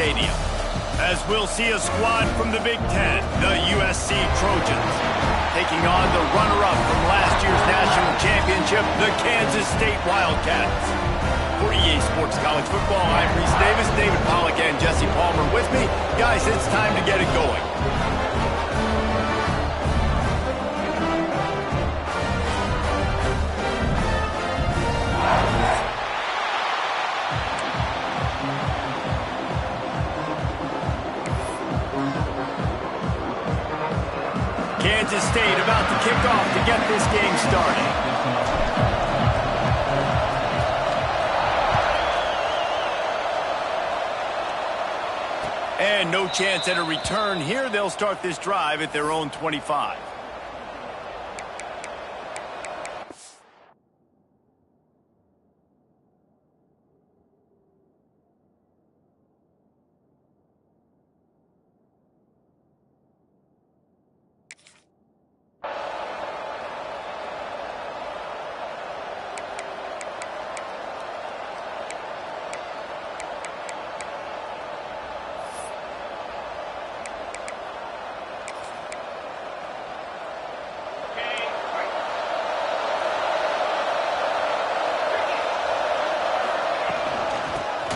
Stadium. As we'll see a squad from the Big Ten, the USC Trojans, taking on the runner-up from last year's national championship, the Kansas State Wildcats. For EA Sports College Football, I'm Reese Davis, David Pollack, and Jesse Palmer with me. Guys, it's time to get it going. Kansas State about to kick off to get this game started. And no chance at a return here. They'll start this drive at their own 25.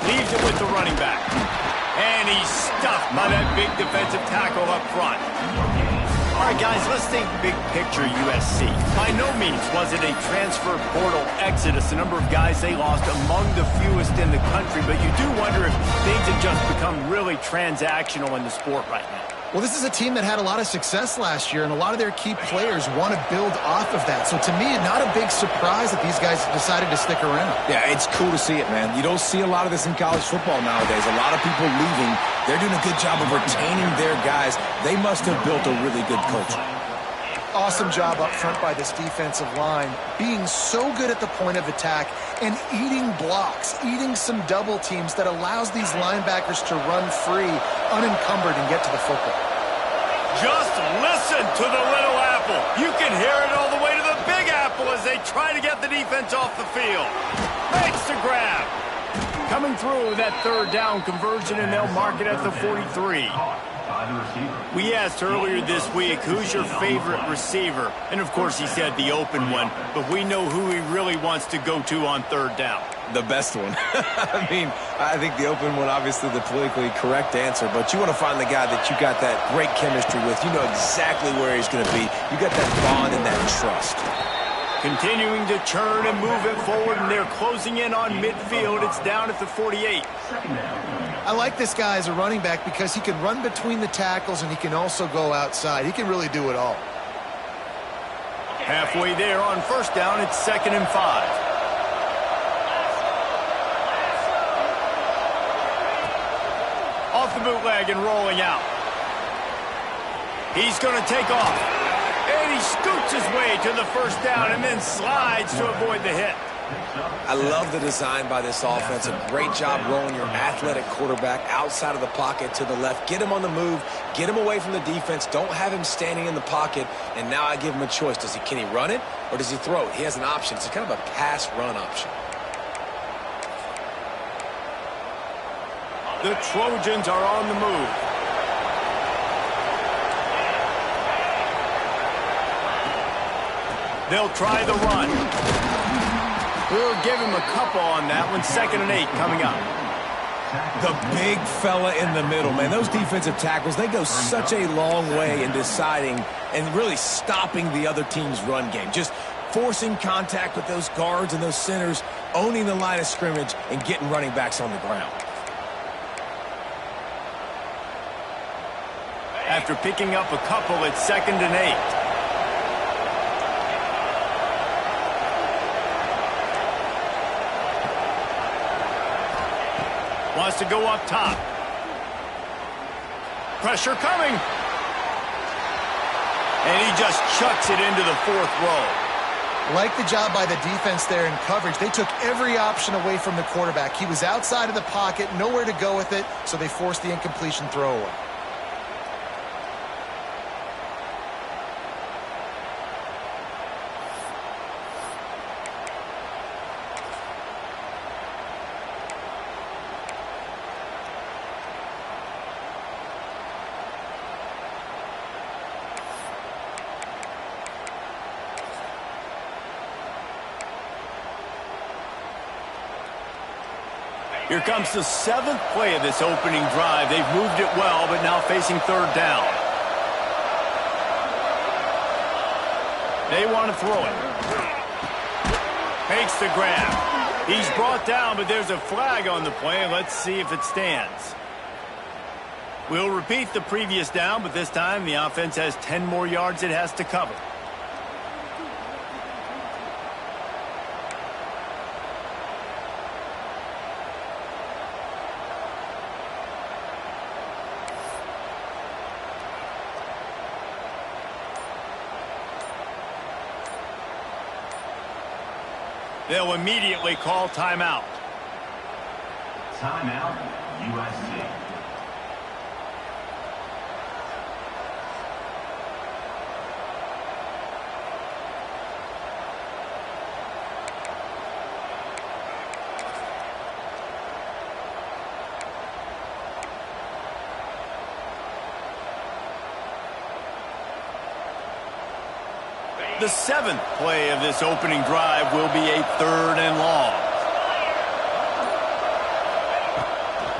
Leaves it with the running back. And he's stuffed by that big defensive tackle up front. All right, guys, let's think big picture USC. By no means was it a transfer portal exodus. The number of guys they lost among the fewest in the country, but you do wonder if things have just become really transactional in the sport right now. Well, this is a team that had a lot of success last year, and a lot of their key players want to build off of that. So to me, not a big surprise that these guys decided to stick around. Yeah, it's cool to see it, man. You don't see a lot of this in college football nowadays. A lot of people leaving. They're doing a good job of retaining their guys. They must have built a really good culture. Awesome job up front by this defensive line, being so good at the point of attack and eating blocks, eating some double teams that allows these linebackers to run free, unencumbered, and get to the football. Just listen to the little apple. You can hear it all the way to the big apple as they try to get the defense off the field. Makes the grab. Coming through with that third down conversion, and they'll mark it at the 43. We asked earlier this week, who's your favorite receiver? And, of course, he said the open one. But we know who he really wants to go to on third down. The best one. I mean, I think the open one, obviously the politically correct answer. But you want to find the guy that you got that great chemistry with. You know exactly where he's going to be. You got that bond and that trust. Continuing to churn and move it forward, and they're closing in on midfield. It's down at the 48. I like this guy as a running back because he can run between the tackles and he can also go outside. He can really do it all. Halfway there on first down, it's 2nd and 5. Off the bootleg and rolling out. He's going to take off. And he scoots his way to the first down and then slides to avoid the hit. I love the design by this offense. A great job rolling your athletic quarterback outside of the pocket to the left. Get him on the move. Get him away from the defense. Don't have him standing in the pocket. And now I give him a choice. Can he run it or does he throw it? He has an option. It's kind of a pass-run option. The Trojans are on the move. They'll try the run. We'll give him a couple on that one. 2nd and 8 coming up. The big fella in the middle, man. Those defensive tackles, they go such a long way in deciding and really stopping the other team's run game. Just forcing contact with those guards and those centers, owning the line of scrimmage, and getting running backs on the ground. After picking up a couple, it's 2nd and 8. Wants to go up top. Pressure coming. And he just chucks it into the 4th row. Like the job by the defense there in coverage. They took every option away from the quarterback. He was outside of the pocket, nowhere to go with it, so they forced the incompletion throwaway. Here comes the 7th play of this opening drive. They've moved it well, but now facing 3rd down. They want to throw it. Makes the grab. He's brought down, but there's a flag on the play. Let's see if it stands. We'll repeat the previous down, but this time the offense has 10 more yards it has to cover. They'll immediately call timeout. Timeout, USC. The 7th play of this opening drive will be a 3rd and long.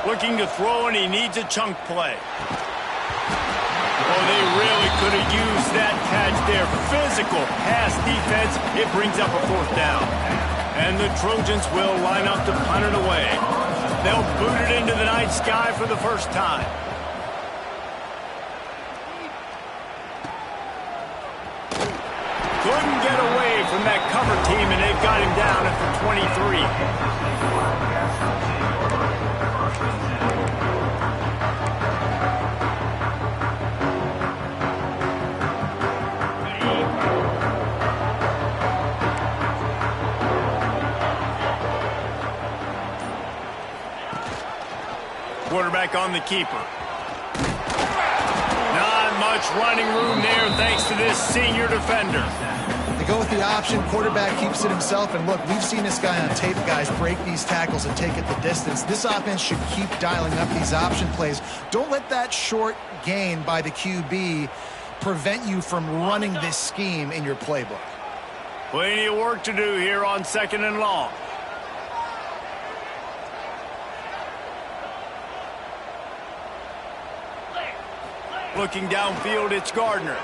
Looking to throw, and he needs a chunk play. Oh, they really could have used that catch there. Physical pass defense. It brings up a 4th down. And the Trojans will line up to punt it away. They'll boot it into the night sky for the first time. Couldn't get away from that cover team, and they've got him down at the 23. Quarterback on the keeper. Not much running room there thanks to this senior defender. They go with the option. Quarterback keeps it himself. And look, we've seen this guy on tape, guys, break these tackles and take it the distance. This offense should keep dialing up these option plays. Don't let that short gain by the QB prevent you from running this scheme in your playbook. Plenty of work to do here on 2nd and long. Looking downfield, it's Gardner.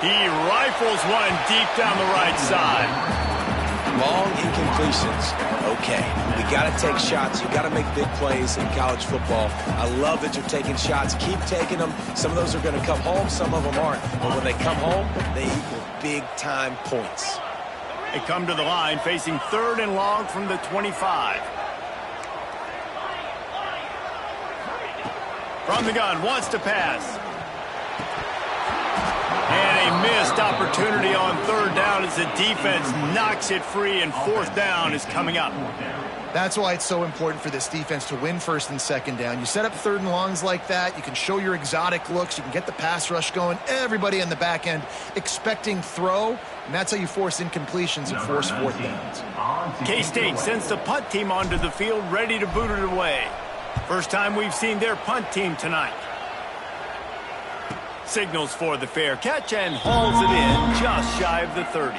He rifles one deep down the right side. Long incompletions. Okay, we got to take shots. You got to make big plays in college football. I love that you're taking shots. Keep taking them. Some of those are going to come home. Some of them aren't. But when they come home, they equal big-time points. They come to the line facing 3rd and long from the 25. From the gun, wants to pass. And a missed opportunity on 3rd down as the defense knocks it free, and 4th down is coming up. That's why it's so important for this defense to win 1st and 2nd down. You set up 3rd and longs like that, you can show your exotic looks, you can get the pass rush going, everybody in the back end expecting throw, and that's how you force incompletions and force 4th downs. K-State sends the punt team onto the field, ready to boot it away. First time we've seen their punt team tonight. Signals for the fair catch and hauls it in just shy of the 30.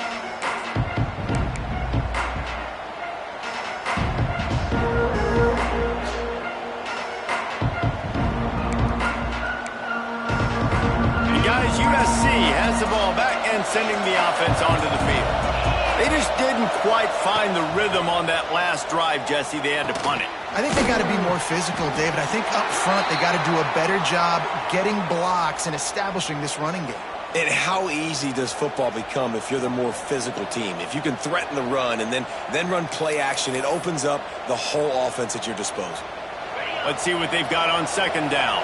And guys, USC has the ball back and sending the offense onto the field. They just didn't quite find the rhythm on that last drive, Jesse. They had to punt it. I think they got to be more physical, David. I think up front they got to do a better job getting blocks and establishing this running game. And how easy does football become if you're the more physical team? If you can threaten the run and then run play action, it opens up the whole offense at your disposal. Let's see what they've got on 2nd down.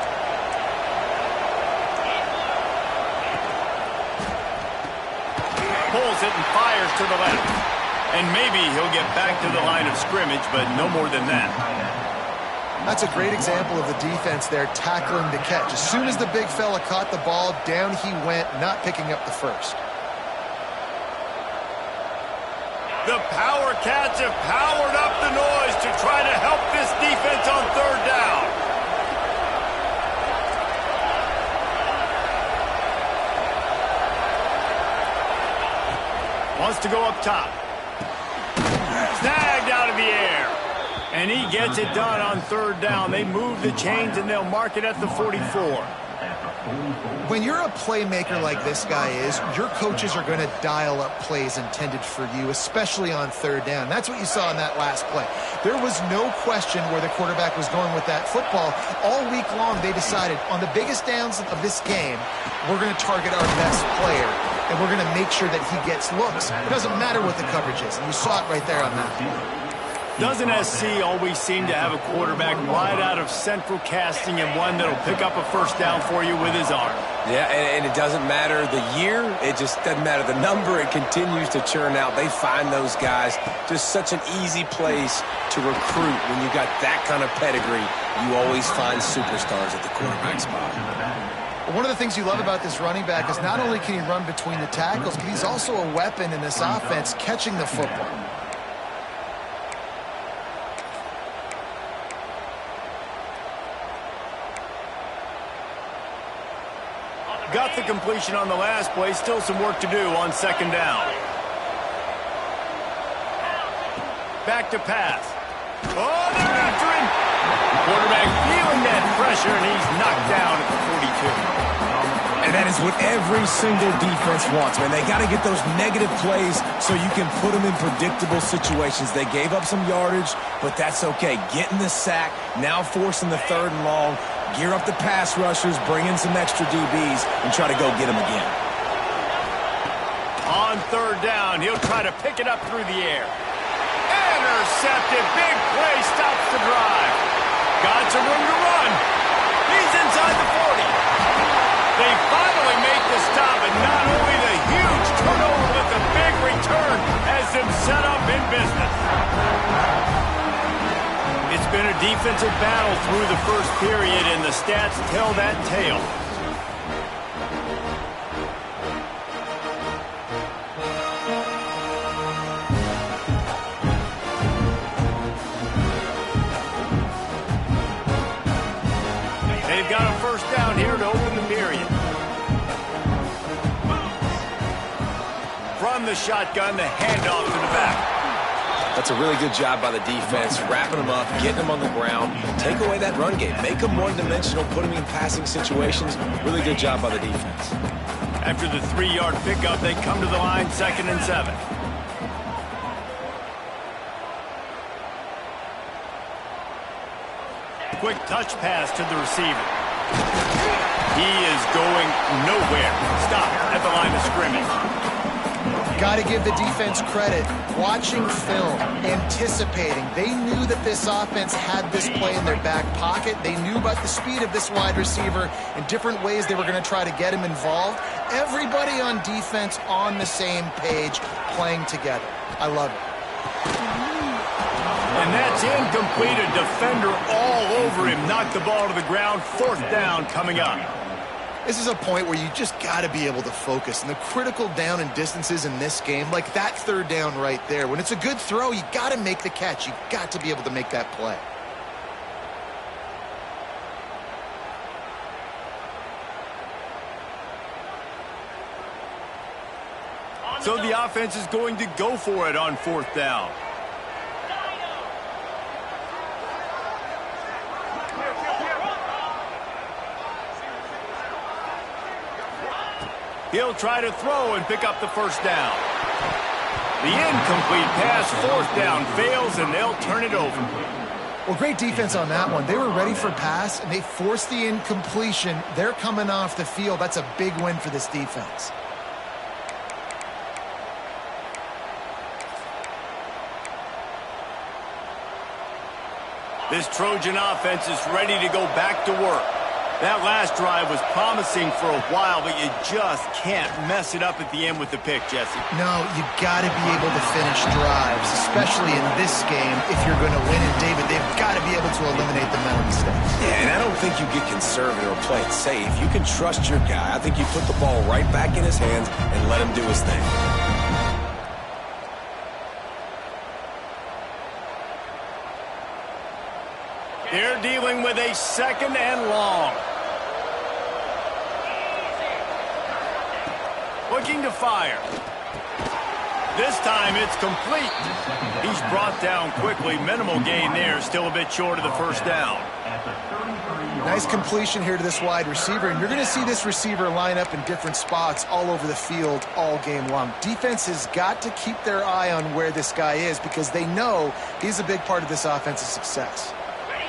Pulls it and fires to the left. And maybe he'll get back to the line of scrimmage, but no more than that. That's a great example of the defense there tackling the catch. As soon as the big fella caught the ball, down he went, not picking up the first. The power cats have powered up the noise to try to help this defense on 3rd down. Wants to go up top. Snagged out of the air. And he gets it done on third down. They move the chains, and they'll mark it at the 44. When you're a playmaker like this guy is, your coaches are going to dial up plays intended for you, especially on third down. That's what you saw in that last play. There was no question where the quarterback was going with that football. All week long, they decided on the biggest downs of this game, we're going to target our best player, and we're going to make sure that he gets looks. It doesn't matter what the coverage is, and you saw it right there on that. Doesn't SC always seem to have a quarterback right out of central casting and one that'll pick up a first down for you with his arm? Yeah, and it doesn't matter the year. It just doesn't matter the number. It continues to churn out. They find those guys just such an easy place to recruit. When you got that kind of pedigree, you always find superstars at the quarterback spot. One of the things you love about this running back is not only can he run between the tackles, but he's also a weapon in this offense catching the football. Got the completion on the last play. Still some work to do on second down. Back to pass. Oh, they're after him. Quarterback feeling that pressure, and he's knocked down at the 42. And that is what every single defense wants, man. They got to get those negative plays so you can put them in predictable situations. They gave up some yardage, but that's okay. Getting the sack, now forcing the third and long. Gear up the pass rushers, bring in some extra DBs, and try to go get them again. On third down, he'll try to pick it up through the air. Intercepted. Big play stops the drive. Got some room to run. He's inside the 40. They finally make the stop, and not only the huge turnover, but the big return has them set up in business. It's been a defensive battle through the first period, and the stats tell that tale. They've got a first down here to open the period. From the shotgun, the handoff to the back. That's a really good job by the defense, wrapping them up, getting them on the ground, take away that run game, make them one-dimensional, put them in passing situations. Really good job by the defense. After the 3-yard pickup, they come to the line, 2nd and 7. Quick touch pass to the receiver. He is going nowhere. Stop at the line of scrimmage. Got to give the defense credit. Watching film, anticipating. They knew that this offense had this play in their back pocket. They knew about the speed of this wide receiver and different ways they were going to try to get him involved. Everybody on defense on the same page, playing together. I love it. And that's incomplete. A defender all over him. Knocked the ball to the ground. 4th down coming up. This is a point where you just got to be able to focus. And the critical down and distances in this game, like that third down right there, when it's a good throw, you got to make the catch. You got to be able to make that play. So the offense is going to go for it on 4th down. He'll try to throw and pick up the first down. The incomplete pass, 4th down, fails, and they'll turn it over. Well, great defense on that one. They were ready for pass, and they forced the incompletion. They're coming off the field. That's a big win for this defense. This Trojan offense is ready to go back to work. That last drive was promising for a while, but you just can't mess it up at the end with the pick, Jesse. No, you got to be able to finish drives, especially in this game. If you're going to win it, David, they've got to be able to eliminate the mental mistakes. Yeah, and I don't think you get conservative or play it safe. You can trust your guy. I think you put the ball right back in his hands and let him do his thing. They're dealing with a 2nd and long. Looking to fire. This time it's complete. He's brought down quickly. Minimal gain there. Still a bit short of the first down. Nice completion here to this wide receiver, and you're going to see this receiver line up in different spots all over the field all game long. Defense has got to keep their eye on where this guy is because they know he's a big part of this offense's success.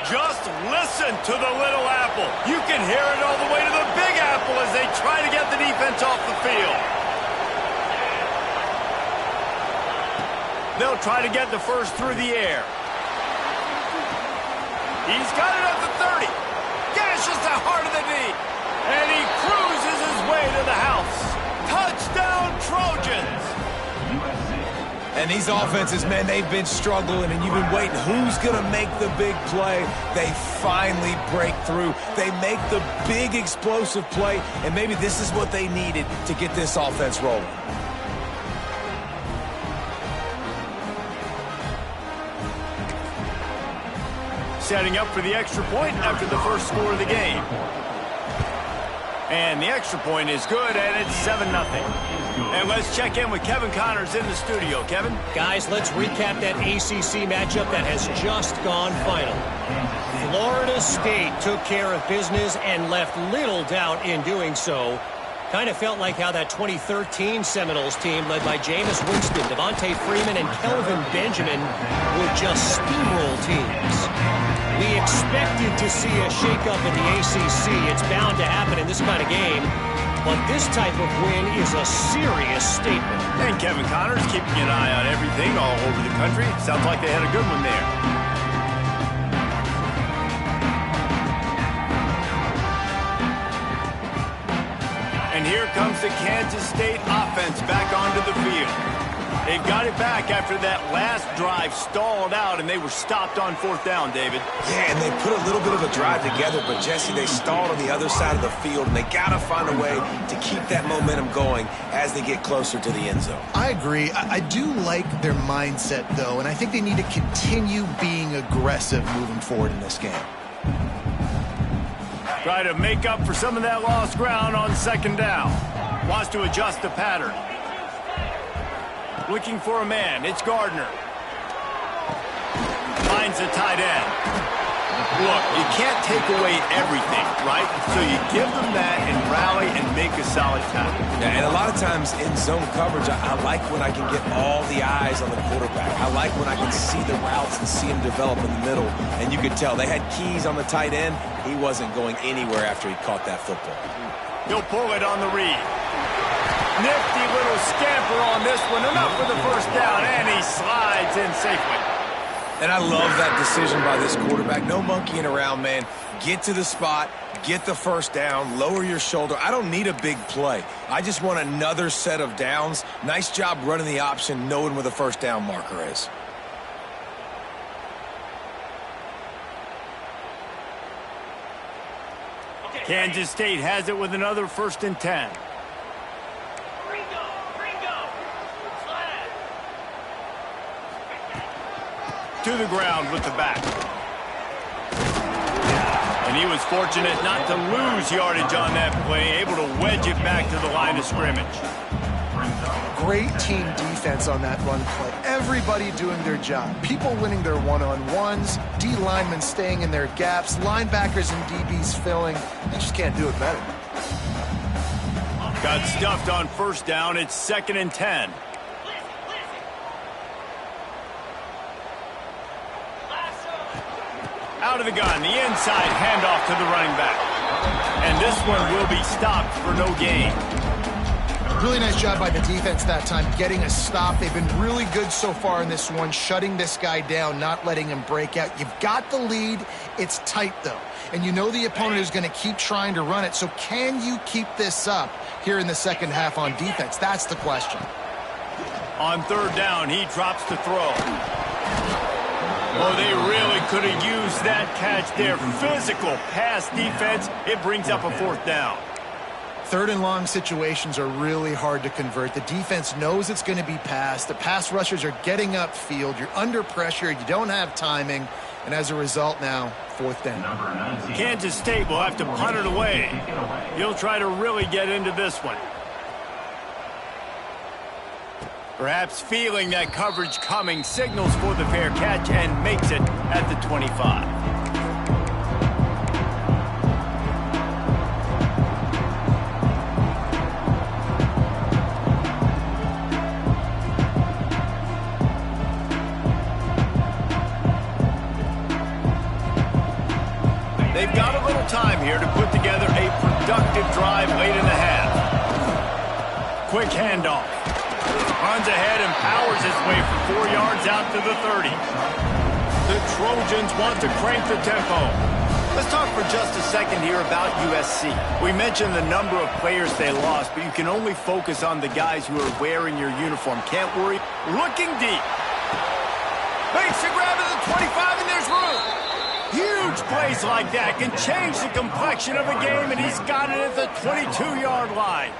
Just listen to the little apple. You can hear it all the way to the big apple as they try to get the defense off the field. They'll try to get the first through the air. He's got it at the 30. Gashes the heart of the knee. And he cruises his way to the house. Touchdown, Trojans. And these offenses, man, they've been struggling, and you've been waiting. Who's going to make the big play? They finally break through. They make the big explosive play, and maybe this is what they needed to get this offense rolling. Setting up for the extra point after the first score of the game. And the extra point is good, and it's 7-0. And let's check in with Kevin Connors in the studio. Kevin? Guys, let's recap that ACC matchup that has just gone final. Florida State took care of business and left little doubt in doing so. Kind of felt like how that 2013 Seminoles team led by Jameis Winston, Devontae Freeman, and Kelvin Benjamin would just steamroll teams. We expected to see a shakeup in the ACC. It's bound to happen in this kind of game. But this type of win is a serious statement. And Kevin Connors keeping an eye on everything all over the country. Sounds like they had a good one there. And here comes the Kansas State offense back onto the field. They got it back after that last drive stalled out, and they were stopped on fourth down, David. Yeah, and they put a little bit of a drive together, but, Jesse, they stalled on the other side of the field, and they got to find a way to keep that momentum going as they get closer to the end zone. I agree. I do like their mindset, though, and I think they need to continue being aggressive moving forward in this game. Try to make up for some of that lost ground on second down. Wants to adjust the pattern. Looking for a man. It's Gardner. Finds a tight end. Look, you can't take away everything, right? So you give them that and rally and make a solid tackle. Yeah, and a lot of times in zone coverage, I like when I can get all the eyes on the quarterback. I like when I can see the routes and see him develop in the middle. And you could tell they had keys on the tight end. He wasn't going anywhere after he caught that football. He'll pull it on the read. Nifty little scamper on this one. Enough for the first down, and he slides in safely. And I love that decision by this quarterback. No monkeying around, man. Get to the spot, get the first down, lower your shoulder. I don't need a big play. I just want another set of downs. Nice job running the option, knowing where the first down marker is. Kansas State has it with another 1st and 10. To the ground with the back. And he was fortunate not to lose yardage on that play, able to wedge it back to the line of scrimmage. Great team defense on that run play. Everybody doing their job. People winning their one-on-ones, D linemen staying in their gaps, linebackers and DBs filling. They just can't do it better. Got stuffed on first down. It's 2nd and 10. Out of the gun, the inside handoff to the running back. And this one will be stopped for no gain. Really nice job by the defense that time, getting a stop. They've been really good so far in this one, shutting this guy down, not letting him break out. You've got the lead. It's tight, though. And you know the opponent is going to keep trying to run it. So can you keep this up here in the second half on defense? That's the question. On third down, he drops to throw. Oh, they really could have used that catch there. Physical pass defense. It brings up a 4th down. 3rd and long situations are really hard to convert. The defense knows it's going to be passed. The pass rushers are getting upfield. You're under pressure. You don't have timing. And as a result now, 4th down. Kansas State will have to punt it away. He'll try to really get into this one. Perhaps feeling that coverage coming, signals for the fair catch and makes it at the 25. They've got a little time here to put together a productive drive late in the half. Quick handoff. Runs ahead and powers his way for 4 yards out to the 30. The Trojans want to crank the tempo. Let's talk for just a second here about USC. We mentioned the number of players they lost, but you can only focus on the guys who are wearing your uniform. Can't worry. Looking deep. Makes the grab at the 25, and there's room. Huge plays like that can change the complexion of a game, and he's got it at the 22-yard line.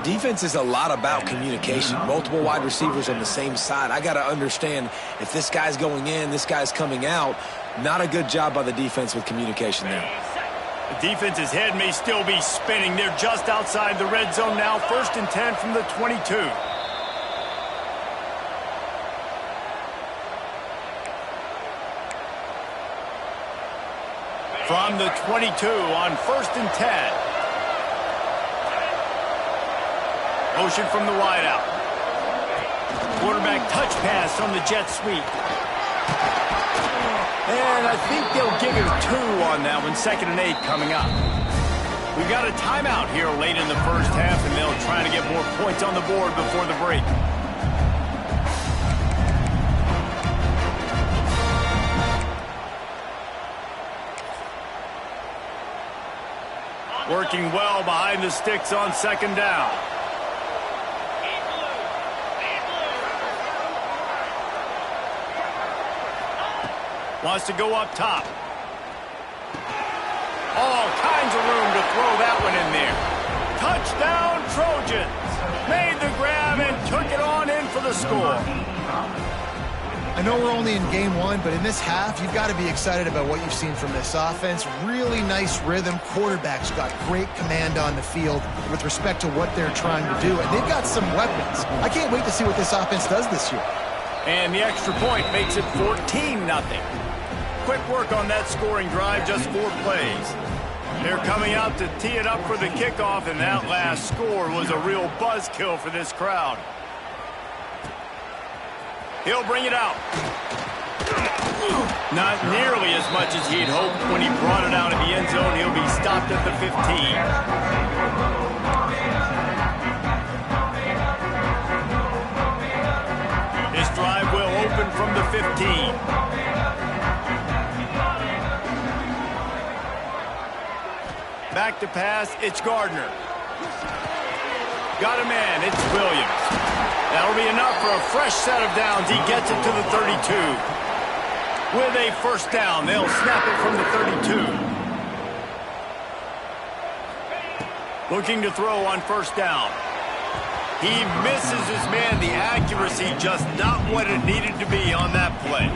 Defense is a lot about communication. Multiple wide receivers on the same side. I got to understand if this guy's going in, this guy's coming out. Not a good job by the defense with communication there. The defense's head may still be spinning. They're just outside the red zone now. 1st and 10 from the 22. From the 22 on 1st and 10. Motion from the wideout. Quarterback touch pass on the jet sweep. And I think they'll give him 2 on that one. 2nd and 8 coming up. We've got a timeout here late in the first half, and they'll try to get more points on the board before the break. Working well behind the sticks on 2nd down. Wants to go up top. All kinds of room to throw that one in there. Touchdown, Trojans. Made the grab and took it on in for the score. I know we're only in game 1, but in this half, you've got to be excited about what you've seen from this offense. Really nice rhythm. Quarterback's got great command on the field with respect to what they're trying to do. And they've got some weapons. I can't wait to see what this offense does this year. And the extra point makes it 14-0. Quick work on that scoring drive, just 4 plays. They're coming out to tee it up for the kickoff, and that last score was a real buzzkill for this crowd. He'll bring it out. Not nearly as much as he'd hoped when he brought it out of the end zone. He'll be stopped at the 15. This drive will open from the 15. Back to pass, it's Gardner. Got a man, it's Williams. That'll be enough for a fresh set of downs. He gets it to the 32. With a 1st down, they'll snap it from the 32. Looking to throw on 1st down. He misses his man. The accuracy just not what it needed to be on that play.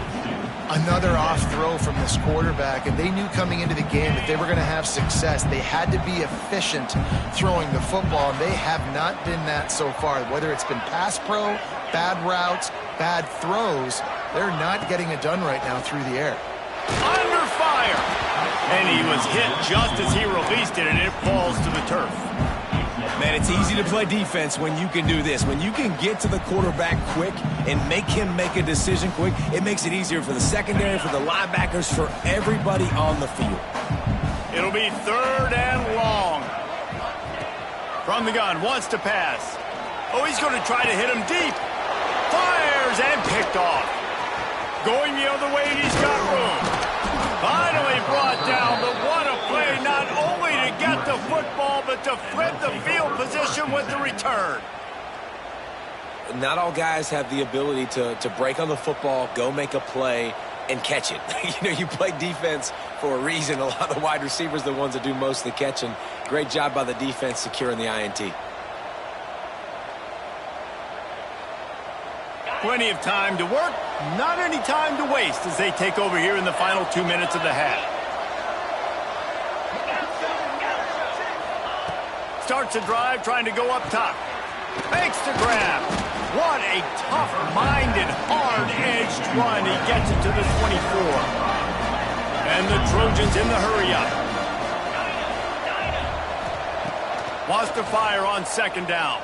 Another off throw from this quarterback, and they knew coming into the game that they were going to have success. They had to be efficient throwing the football, and they have not been that so far. Whether it's been pass pro, bad routes, bad throws, they're not getting it done right now through the air. Under fire! And he was hit just as he released it, and it falls to the turf. Man, it's easy to play defense when you can do this. When you can get to the quarterback quick and make him make a decision quick, it makes it easier for the secondary, for the linebackers, for everybody on the field. It'll be 3rd and long. From the gun, wants to pass. Oh, he's going to try to hit him deep. Fires and picked off. Going the other way, and he's got room. Finally brought down, but what a play, not only to get the football, but to flip the field position with the return. Not all guys have the ability to break on the football, go make a play, and catch it. You play defense for a reason. A lot of the wide receivers are the ones that do most of the catching. Great job by the defense securing the INT. Plenty of time to work, not any time to waste as they take over here in the final 2 minutes of the half. Starts a drive trying to go up top. Makes the grab. What a tough-minded, hard-edged run. He gets it to the 24. And the Trojans in the hurry-up. Wants to fire on second down.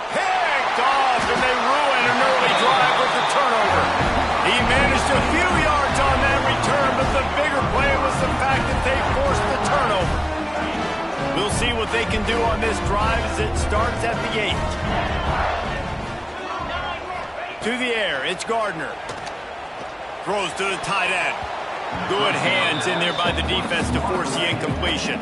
Picked off, and they ruin an early drive with the turnover. He managed a few yards on that return, but the bigger play was the fact that they forced the turnover. We'll see what they can do on this drive as it starts at the 8. To the air, it's Gardner. Throws to the tight end. Good hands in there by the defense to force the incompletion.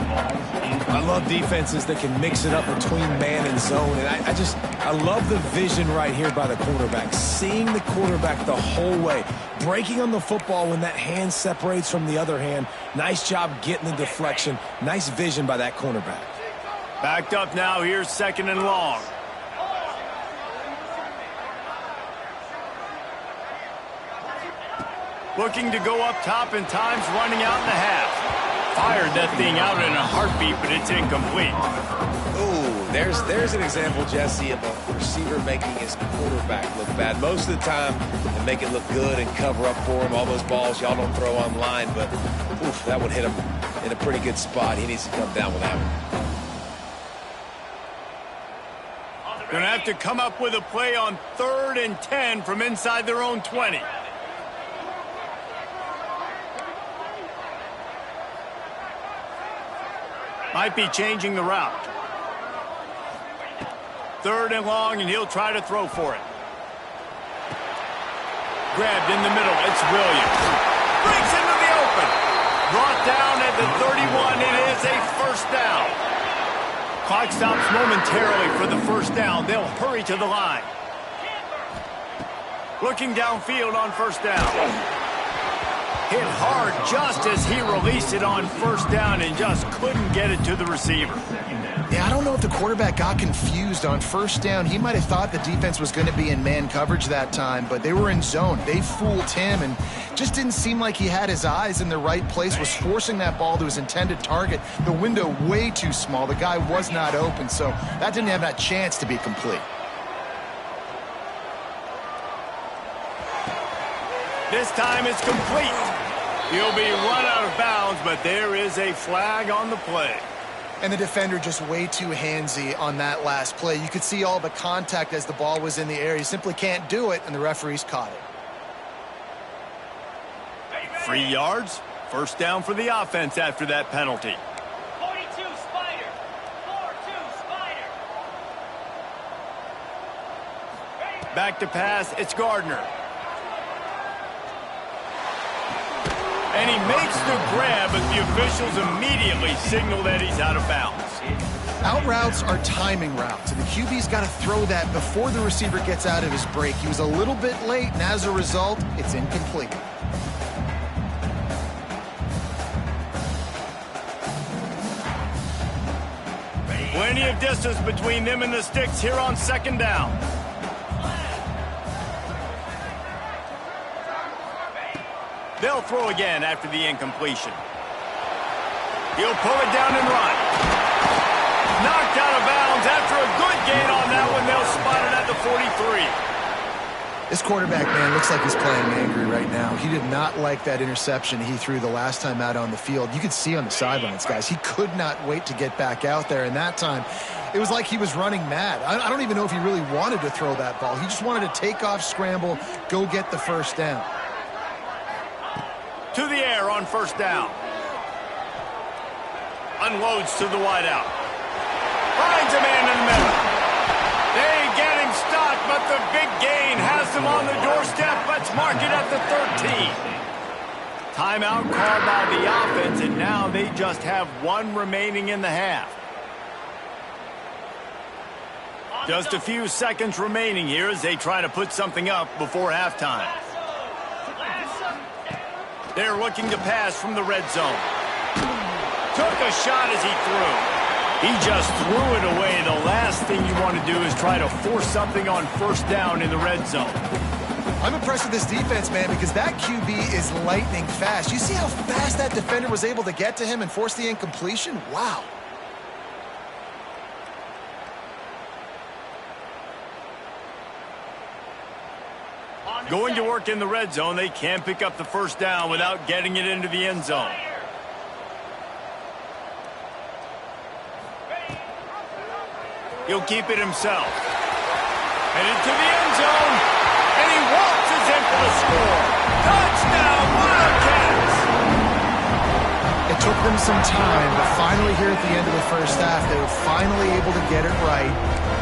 I love defenses that can mix it up between man and zone, and I love the vision right here by the quarterback. Seeing the quarterback the whole way, breaking on the football when that hand separates from the other hand. Nice job getting the deflection. Nice vision by that cornerback. Backed up now, here's second and long. Looking to go up top, and time's running out in the half. Fired that thing out in a heartbeat, but it's incomplete. Ooh, there's an example, Jesse, of a receiver making his quarterback look bad. Most of the time, they make it look good and cover up for him. All those balls y'all don't throw online, but oof, that would hit him in a pretty good spot. He needs to come down with that one. Gonna have to come up with a play on 3rd and 10 from inside their own 20. Might be changing the route. 3rd and long, and he'll try to throw for it. Grabbed in the middle. It's Williams. Breaks into the open. Brought down at the 31. It is a first down. Clock stops momentarily for the first down. They'll hurry to the line. Looking downfield on first down. Hit hard just as he released it on first down and just couldn't get it to the receiver. Yeah, I don't know if the quarterback got confused on first down. He might have thought the defense was going to be in man coverage that time, but they were in zone. They fooled him and just didn't seem like he had his eyes in the right place, was forcing that ball to his intended target. The window way too small. The guy was not open, so that didn't have that chance to be complete. This time it's complete. He'll be run out of bounds, but there is a flag on the play. And the defender just way too handsy on that last play. You could see all the contact as the ball was in the air. He simply can't do it, and the referees caught it. 3 yards. First down for the offense after that penalty. 42 Spider. 4-2 Spider. Back to pass. It's Gardner. And he makes the grab, but the officials immediately signal that he's out of bounds. Out routes are timing routes, and the QB's got to throw that before the receiver gets out of his break. He was a little bit late, and as a result, it's incomplete. Plenty of distance between them and the sticks here on second down. They'll throw again after the incompletion. He'll pull it down and run. Knocked out of bounds after a good gain on that one. They'll spot it at the 43. This quarterback, man, looks like he's playing angry right now. He did not like that interception he threw the last time out on the field. You could see on the sidelines, guys, he could not wait to get back out there. And that time, it was like he was running mad. I don't even know if he really wanted to throw that ball. He just wanted to take off, scramble, go get the first down. To the air on first down. Unloads to the wideout. Finds a man in the middle. They get him stopped, but the big gain has him on the doorstep. Let's mark it at the 13. Timeout called by the offense, and now they just have one remaining in the half. Just a few seconds remaining here as they try to put something up before halftime. They're looking to pass from the red zone. Took a shot as he threw. He just threw it away. The last thing you want to do is try to force something on first down in the red zone. I'm impressed with this defense, man, because that QB is lightning fast. You see how fast that defender was able to get to him and force the incompletion? Wow. Going to work in the red zone, they can't pick up the first down without getting it into the end zone. He'll keep it himself. Headed to the end zone, and he waltzes in for the score. Touchdown, Wildcats! It took them some time, but finally here at the end of the first half, they were finally able to get it right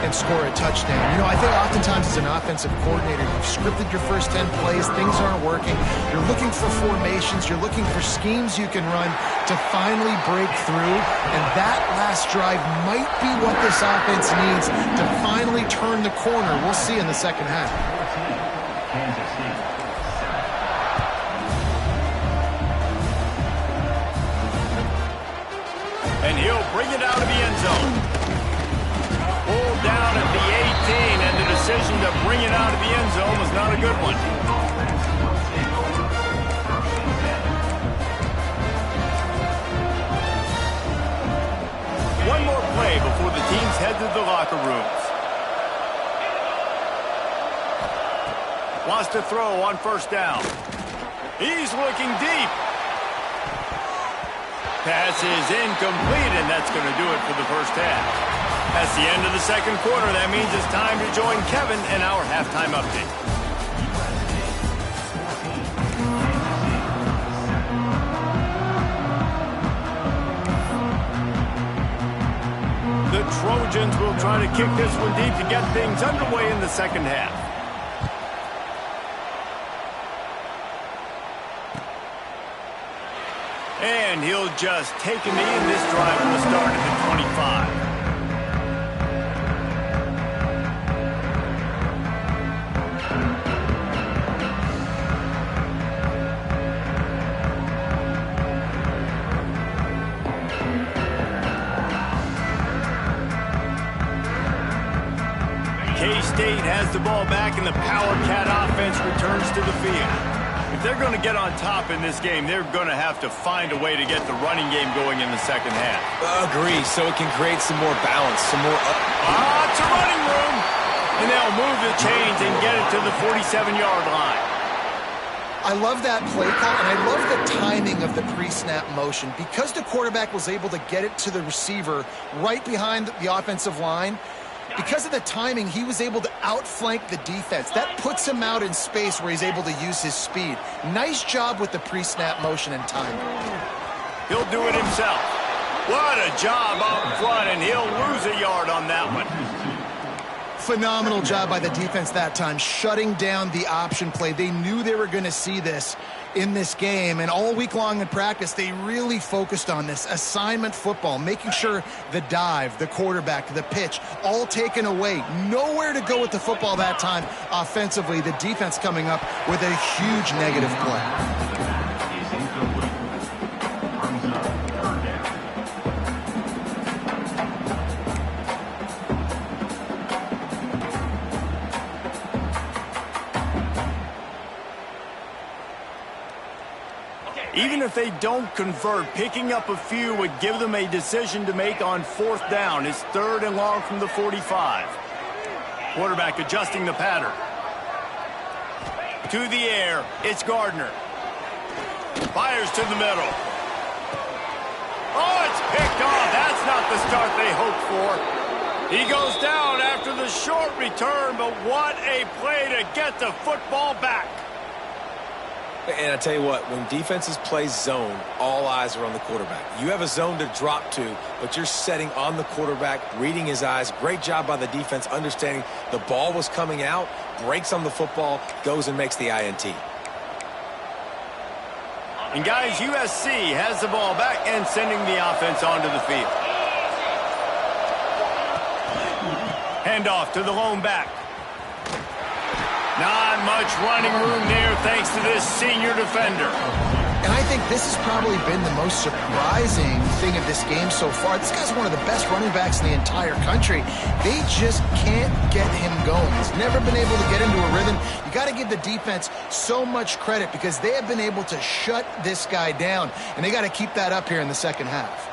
and score a touchdown. You know, I think oftentimes as an offensive coordinator, you've scripted your first 10 plays, things aren't working. You're looking for formations, you're looking for schemes you can run to finally break through, and that last drive might be what this offense needs to finally turn the corner. We'll see in the second half. Kansas City. And he'll bring it out of the end zone. Pulled down at the 18, and the decision to bring it out of the end zone was not a good one. One more play before the teams head to the locker rooms. Wants to throw on first down. He's looking deep. Pass is incomplete, and that's going to do it for the first half. That's the end of the second quarter. That means it's time to join Kevin in our halftime update. The Trojans will try to kick this one deep to get things underway in the second half. And he'll just take a knee, and this drive will start at the 25. K-State has the ball back, and the Power Cat offense returns to the field. If they're going to get on top in this game, they're going to have to find a way to get the running game going in the second half. Agree, so it can create some more balance, some more... It's a running room, and they'll move the chains and get it to the 47-yard line. I love that play call, and I love the timing of the pre-snap motion. Because the quarterback was able to get it to the receiver right behind the offensive line, because of the timing, he was able to outflank the defense. That puts him out in space where he's able to use his speed. Nice job with the pre-snap motion and timing. He'll do it himself. What a job up front, and he'll lose a yard on that one. Phenomenal job by the defense that time, shutting down the option play. They knew they were going to see this in this game, and all week long in practice, they really focused on this assignment football, making sure the dive, the quarterback, the pitch, all taken away. Nowhere to go with the football that time offensively. The defense coming up with a huge negative play. Even if they don't convert, picking up a few would give them a decision to make on fourth down. It's 3rd and long from the 45. Quarterback adjusting the pattern. To the air, it's Gardner. Fires to the middle. Oh, it's picked off. That's not the start they hoped for. He goes down after the short return, but what a play to get the football back. And I tell you what, when defenses play zone, all eyes are on the quarterback. You have a zone to drop to, but you're setting on the quarterback, reading his eyes. Great job by the defense, understanding the ball was coming out, breaks on the football, goes and makes the INT. And guys, USC has the ball back and sending the offense onto the field. Handoff to the lone back. Not much running room there thanks to this senior defender. And I think this has probably been the most surprising thing of this game so far. This guy's one of the best running backs in the entire country. They just can't get him going. He's never been able to get into a rhythm. You got to give the defense so much credit because they have been able to shut this guy down, and they got to keep that up here in the second half.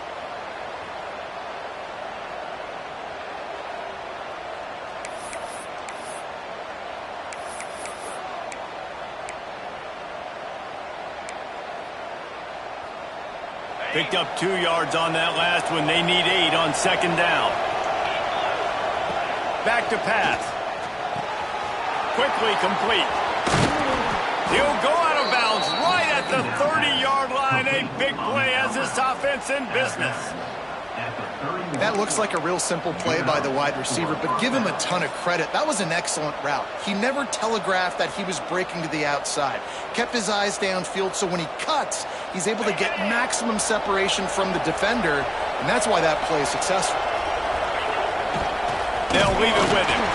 Picked up 2 yards on that last one. They need 8 on second down. Back to pass. Quickly complete. He'll go out of bounds right at the 30-yard line. A big play as this offense in business. That looks like a real simple play by the wide receiver, but give him a ton of credit. That was an excellent route. He never telegraphed that he was breaking to the outside. Kept his eyes downfield, so when he cuts, he's able to get maximum separation from the defender, and that's why that play is successful. They'll leave it with him.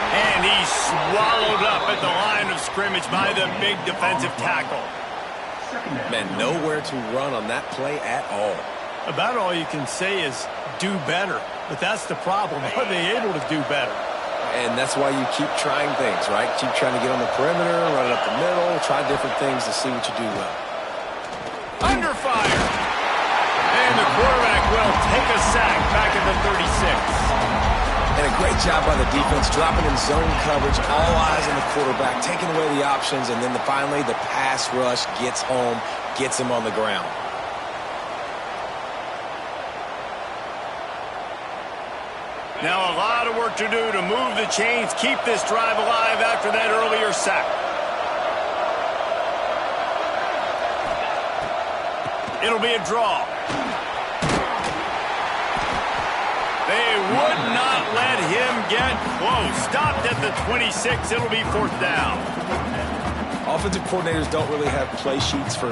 And he's swallowed up at the line of scrimmage by the big defensive tackle. Man, nowhere to run on that play at all. About all you can say is do better. But that's the problem. Are they able to do better? And that's why you keep trying things, right? Keep trying to get on the perimeter, run it up the middle, try different things to see what you do well. Under fire. And the quarterback will take a sack back at the 36. And a great job by the defense, dropping in zone coverage, all eyes on the quarterback, taking away the options, and then finally the pass rush gets home, gets him on the ground. Now a lot of work to do to move the chains, keep this drive alive after that earlier sack. It'll be a draw. They would not let him get close. Stopped at the 26. It'll be 4th down. Offensive coordinators don't really have play sheets for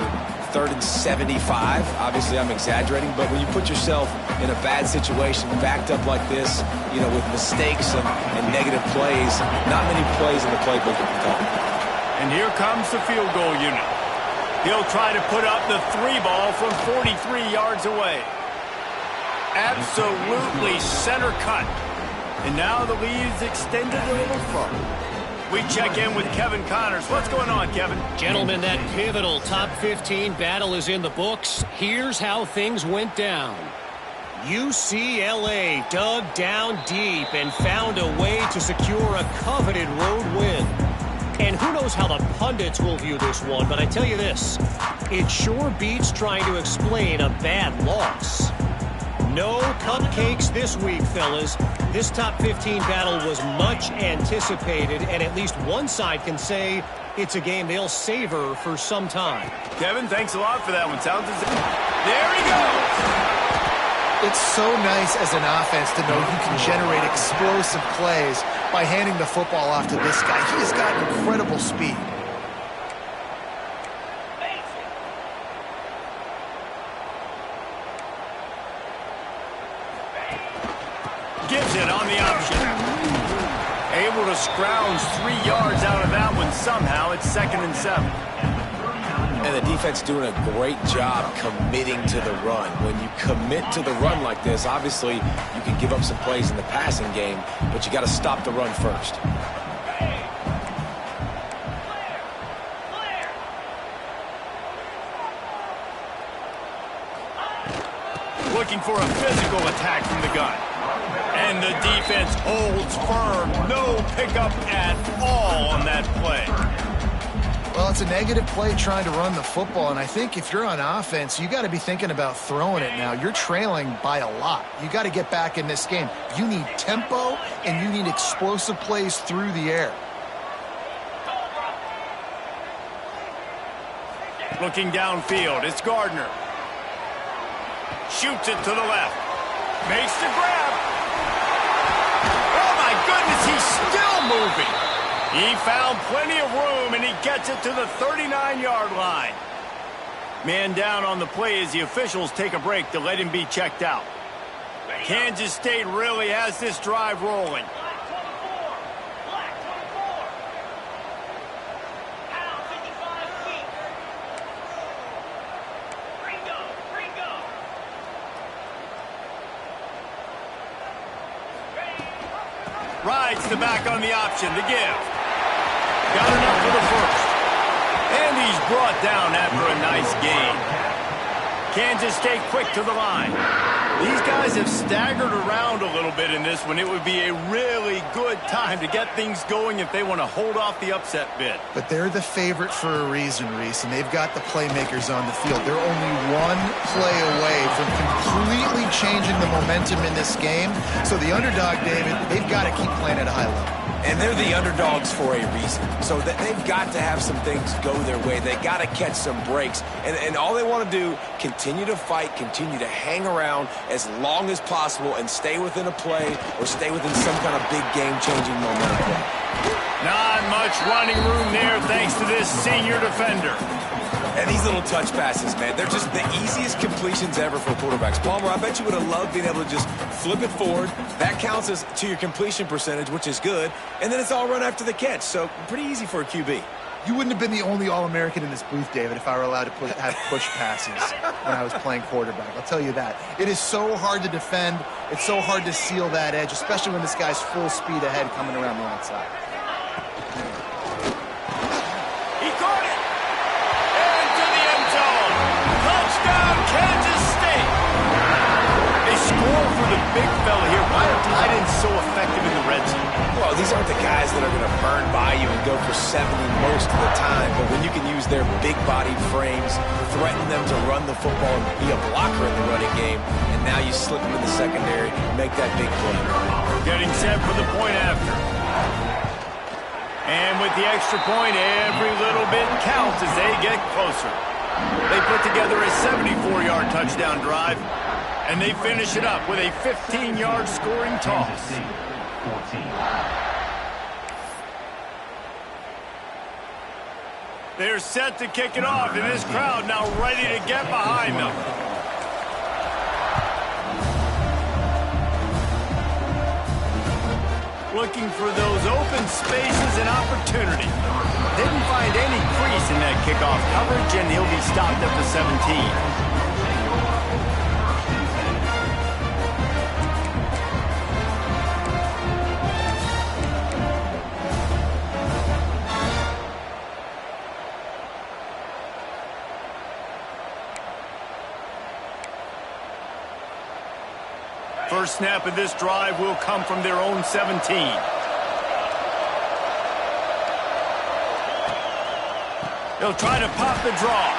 3rd and 75. Obviously, I'm exaggerating, but when you put yourself in a bad situation, backed up like this, you know, with mistakes and negative plays, not many plays in the playbook can come. And here comes the field goal unit. He'll try to put up the 3 ball from 43 yards away. Absolutely center cut. And now the lead is extended a little further. We check in with Kevin Connors. What's going on, Kevin? Gentlemen, that pivotal top 15 battle is in the books. Here's how things went down. UCLA dug down deep and found a way to secure a coveted road win. And who knows how the pundits will view this one, but I tell you this, it sure beats trying to explain a bad loss. No cupcakes this week, fellas. This top 15 battle was much anticipated, and at least one side can say it's a game they'll savor for some time. Kevin, thanks a lot for that one. Sounds as if... There he goes! It's so nice as an offense to know you can generate explosive plays by handing the football off to this guy. He has got incredible speed. Gives it on the option. Able to scrounge 3 yards out of that one somehow. It's 2nd and 7. And the defense doing a great job committing to the run. When you commit to the run like this, obviously you can give up some plays in the passing game, but you got to stop the run first. Looking for a physical attack from the gun. And the defense holds firm. No pickup at all on that play. Well, it's a negative play trying to run the football, and I think if you're on offense, you got to be thinking about throwing it now. You're trailing by a lot. You got to get back in this game. You need tempo, and you need explosive plays through the air. Looking downfield, it's Gardner. Shoots it to the left. Makes the grab. Oh, my goodness, he's still moving. He found plenty of room, and he gets it to the 39-yard line. Man down on the play as the officials take a break to let him be checked out. Kansas State really has this drive rolling. Rides the back on the option, the give. Got enough for the first. And he's brought down after a nice gain. Kansas State quick to the line. These guys have staggered around a little bit in this one. It would be a really good time to get things going if they want to hold off the upset bid. But they're the favorite for a reason, Reese, and they've got the playmakers on the field. They're only one play away from completely changing the momentum in this game. So the underdog, David, they've got to keep playing at a high level. And they're the underdogs for a reason. So that they've got to have some things go their way. They got to catch some breaks. And all they want to do, continue to fight, continue to hang around as long as possible and stay within a play or stay within some kind of big game-changing momentum play. Not much running room there thanks to this senior defender. And these little touch passes, man, they're just the easiest completions ever for quarterbacks. Palmer, I bet you would have loved being able to just flip it forward. That counts as to your completion percentage, which is good. And then it's all run after the catch. So pretty easy for a QB. You wouldn't have been the only All-American in this booth, David, if I were allowed to have push passes when I was playing quarterback. I'll tell you that. It is so hard to defend. It's so hard to seal that edge, especially when this guy's full speed ahead coming around the outside. He caught it! Into the end zone! Touchdown, Kansas State! They score for the big fella here. Why are tight ends so effective in the red zone? Well, these aren't the guys that are going to burn by you and go for 70 most of the time, but when you can use their big-bodied frames, threaten them to run the football and be a blocker in the running game, and now you slip them in the secondary, make that big play. Getting set for the point after. And with the extra point, every little bit counts as they get closer. They put together a 74-yard touchdown drive, and they finish it up with a 15-yard scoring toss. 14. They're set to kick it off, and this crowd now ready to get behind them. Looking for those open spaces and opportunity. Didn't find any crease in that kickoff coverage, and he'll be stopped at the 17. First snap of this drive will come from their own 17. They'll try to pop the draw.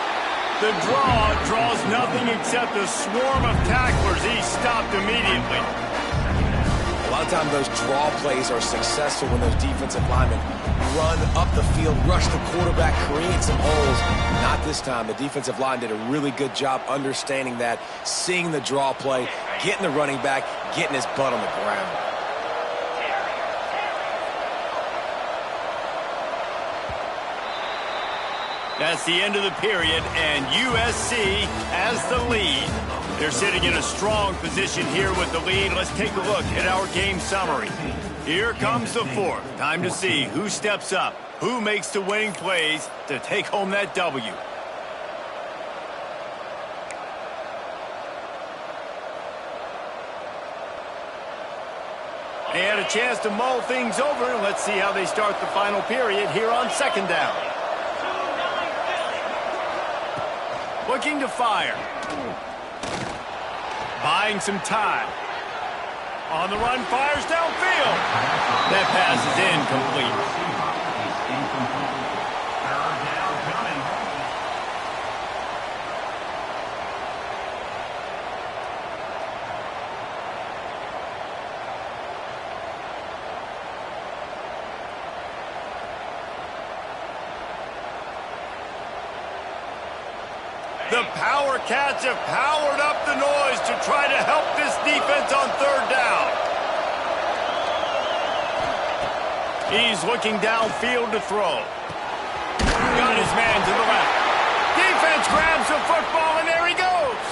The draw draws nothing except a swarm of tacklers. He's stopped immediately. A lot of times those draw plays are successful when those defensive linemen run up the field, rush the quarterback, create some holes. Not this time. The defensive line did a really good job understanding that, seeing the draw play, getting the running back, getting his butt on the ground. That's the end of the period, and USC has the lead. They're sitting in a strong position here with the lead. Let's take a look at our game summary. Here comes the fourth. Time to see who steps up, who makes the winning plays to take home that W. And a chance to mull things over. Let's see how they start the final period here on second down. Looking to fire. Buying some time. On the run, fires downfield. That pass is incomplete. The Power Cats have powered up the noise to try to help this defense on third down. He's looking downfield to throw. Got his man to the left. Defense grabs the football, and there he goes.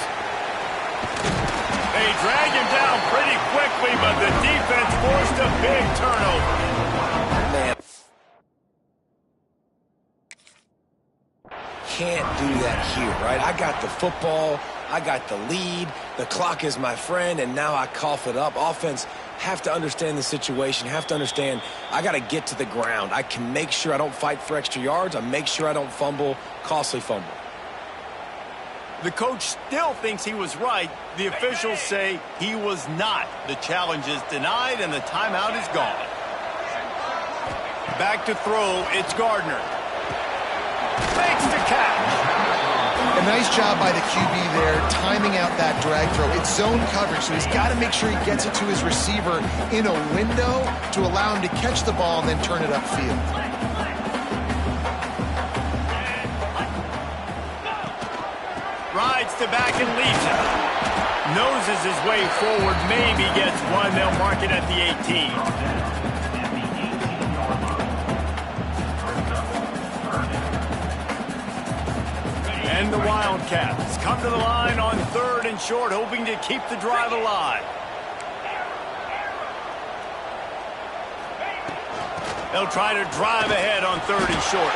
They drag him down pretty quickly, but the defense forced a big turnover. Man. Can't do that here, right? I got the football, I got the lead, the clock is my friend, and now I cough it up. Offense have to understand the situation, have to understand I got to get to the ground. I can make sure I don't fight for extra yards. I make sure I don't fumble, costly fumble. The coach still thinks he was right. The officials say he was not. The challenge is denied, and the timeout is gone. Back to throw, it's Gardner. Makes the catch. A nice job by the QB there, timing out that drag throw. It's zone coverage, so he's got to make sure he gets it to his receiver in a window to allow him to catch the ball and then turn it upfield. Rides to back and leaves it. Noses his way forward, maybe gets one. They'll mark it at the 18. And the Wildcats come to the line on 3rd and short, hoping to keep the drive alive. They'll try to drive ahead on 3rd and short.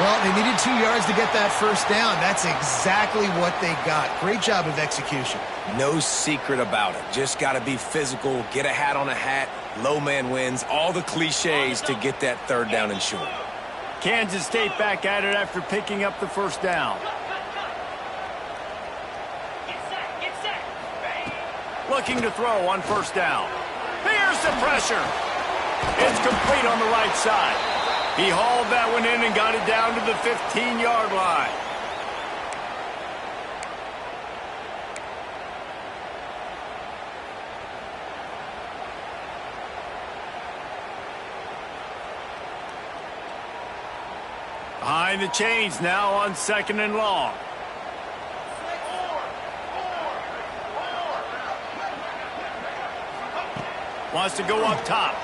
Well, they needed 2 yards to get that first down. That's exactly what they got. Great job of execution. No secret about it. Just got to be physical, get a hat on a hat, low man wins, all the cliches to get that 3rd down and short. Kansas State back at it after picking up the first down. Looking to throw on 1st down. Here's the pressure. It's complete on the right side. He hauled that one in and got it down to the 15-yard line. Behind the chains now on 2nd and long. Wants to go up top.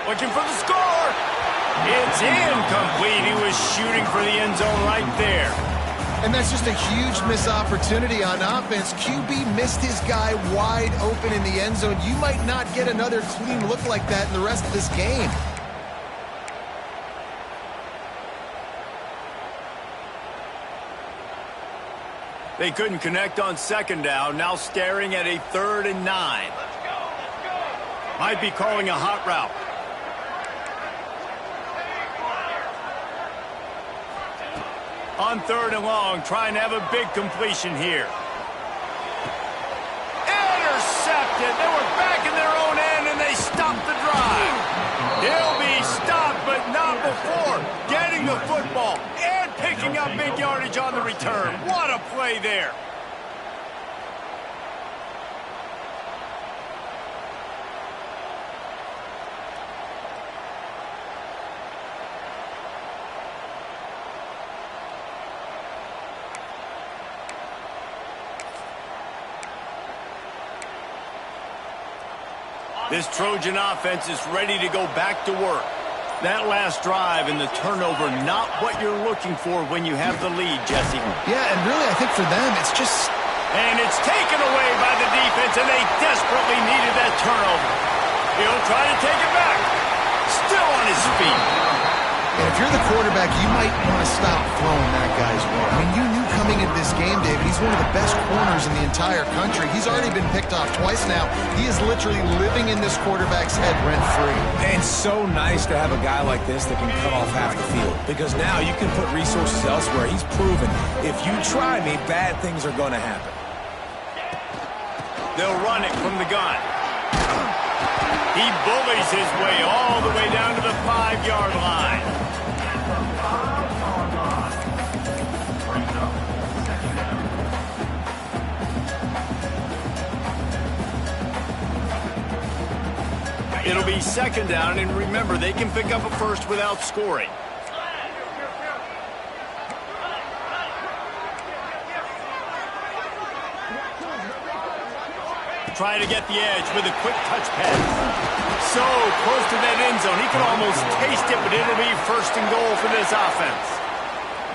Looking for the score. It's incomplete. He was shooting for the end zone right there. And that's just a huge missed opportunity on offense. QB missed his guy wide open in the end zone. You might not get another clean look like that in the rest of this game. They couldn't connect on 2nd down. Now staring at a 3rd and 9. Might be calling a hot route. On 3rd and long, trying to have a big completion here. Intercepted. They were back in their own end, and they stopped the drive. He'll be stopped, but not before getting the football and picking up big yardage on the return. What a play there. This Trojan offense is ready to go back to work. That last drive and the turnover, not what you're looking for when you have the lead, Jesse. Yeah, and really, I think for them, it's just... And it's taken away by the defense, and they desperately needed that turnover. He'll try to take it back. Still on his feet. And if you're the quarterback, you might want to stop throwing that guy's way. I mean, you knew coming into this game, David, he's one of the best corners in the entire country. He's already been picked off twice now. He is literally living in this quarterback's head rent-free. And it's so nice to have a guy like this that can cut off half the field. Because now you can put resources elsewhere. He's proven, if you try me, bad things are going to happen. They'll run it from the gun. He bullies his way all the way down to the 5-yard line. It'll be 2nd down, and remember, they can pick up a first without scoring. Try to get the edge with a quick touch pass. So close to that end zone. He can almost taste it, but it'll be 1st and goal for this offense.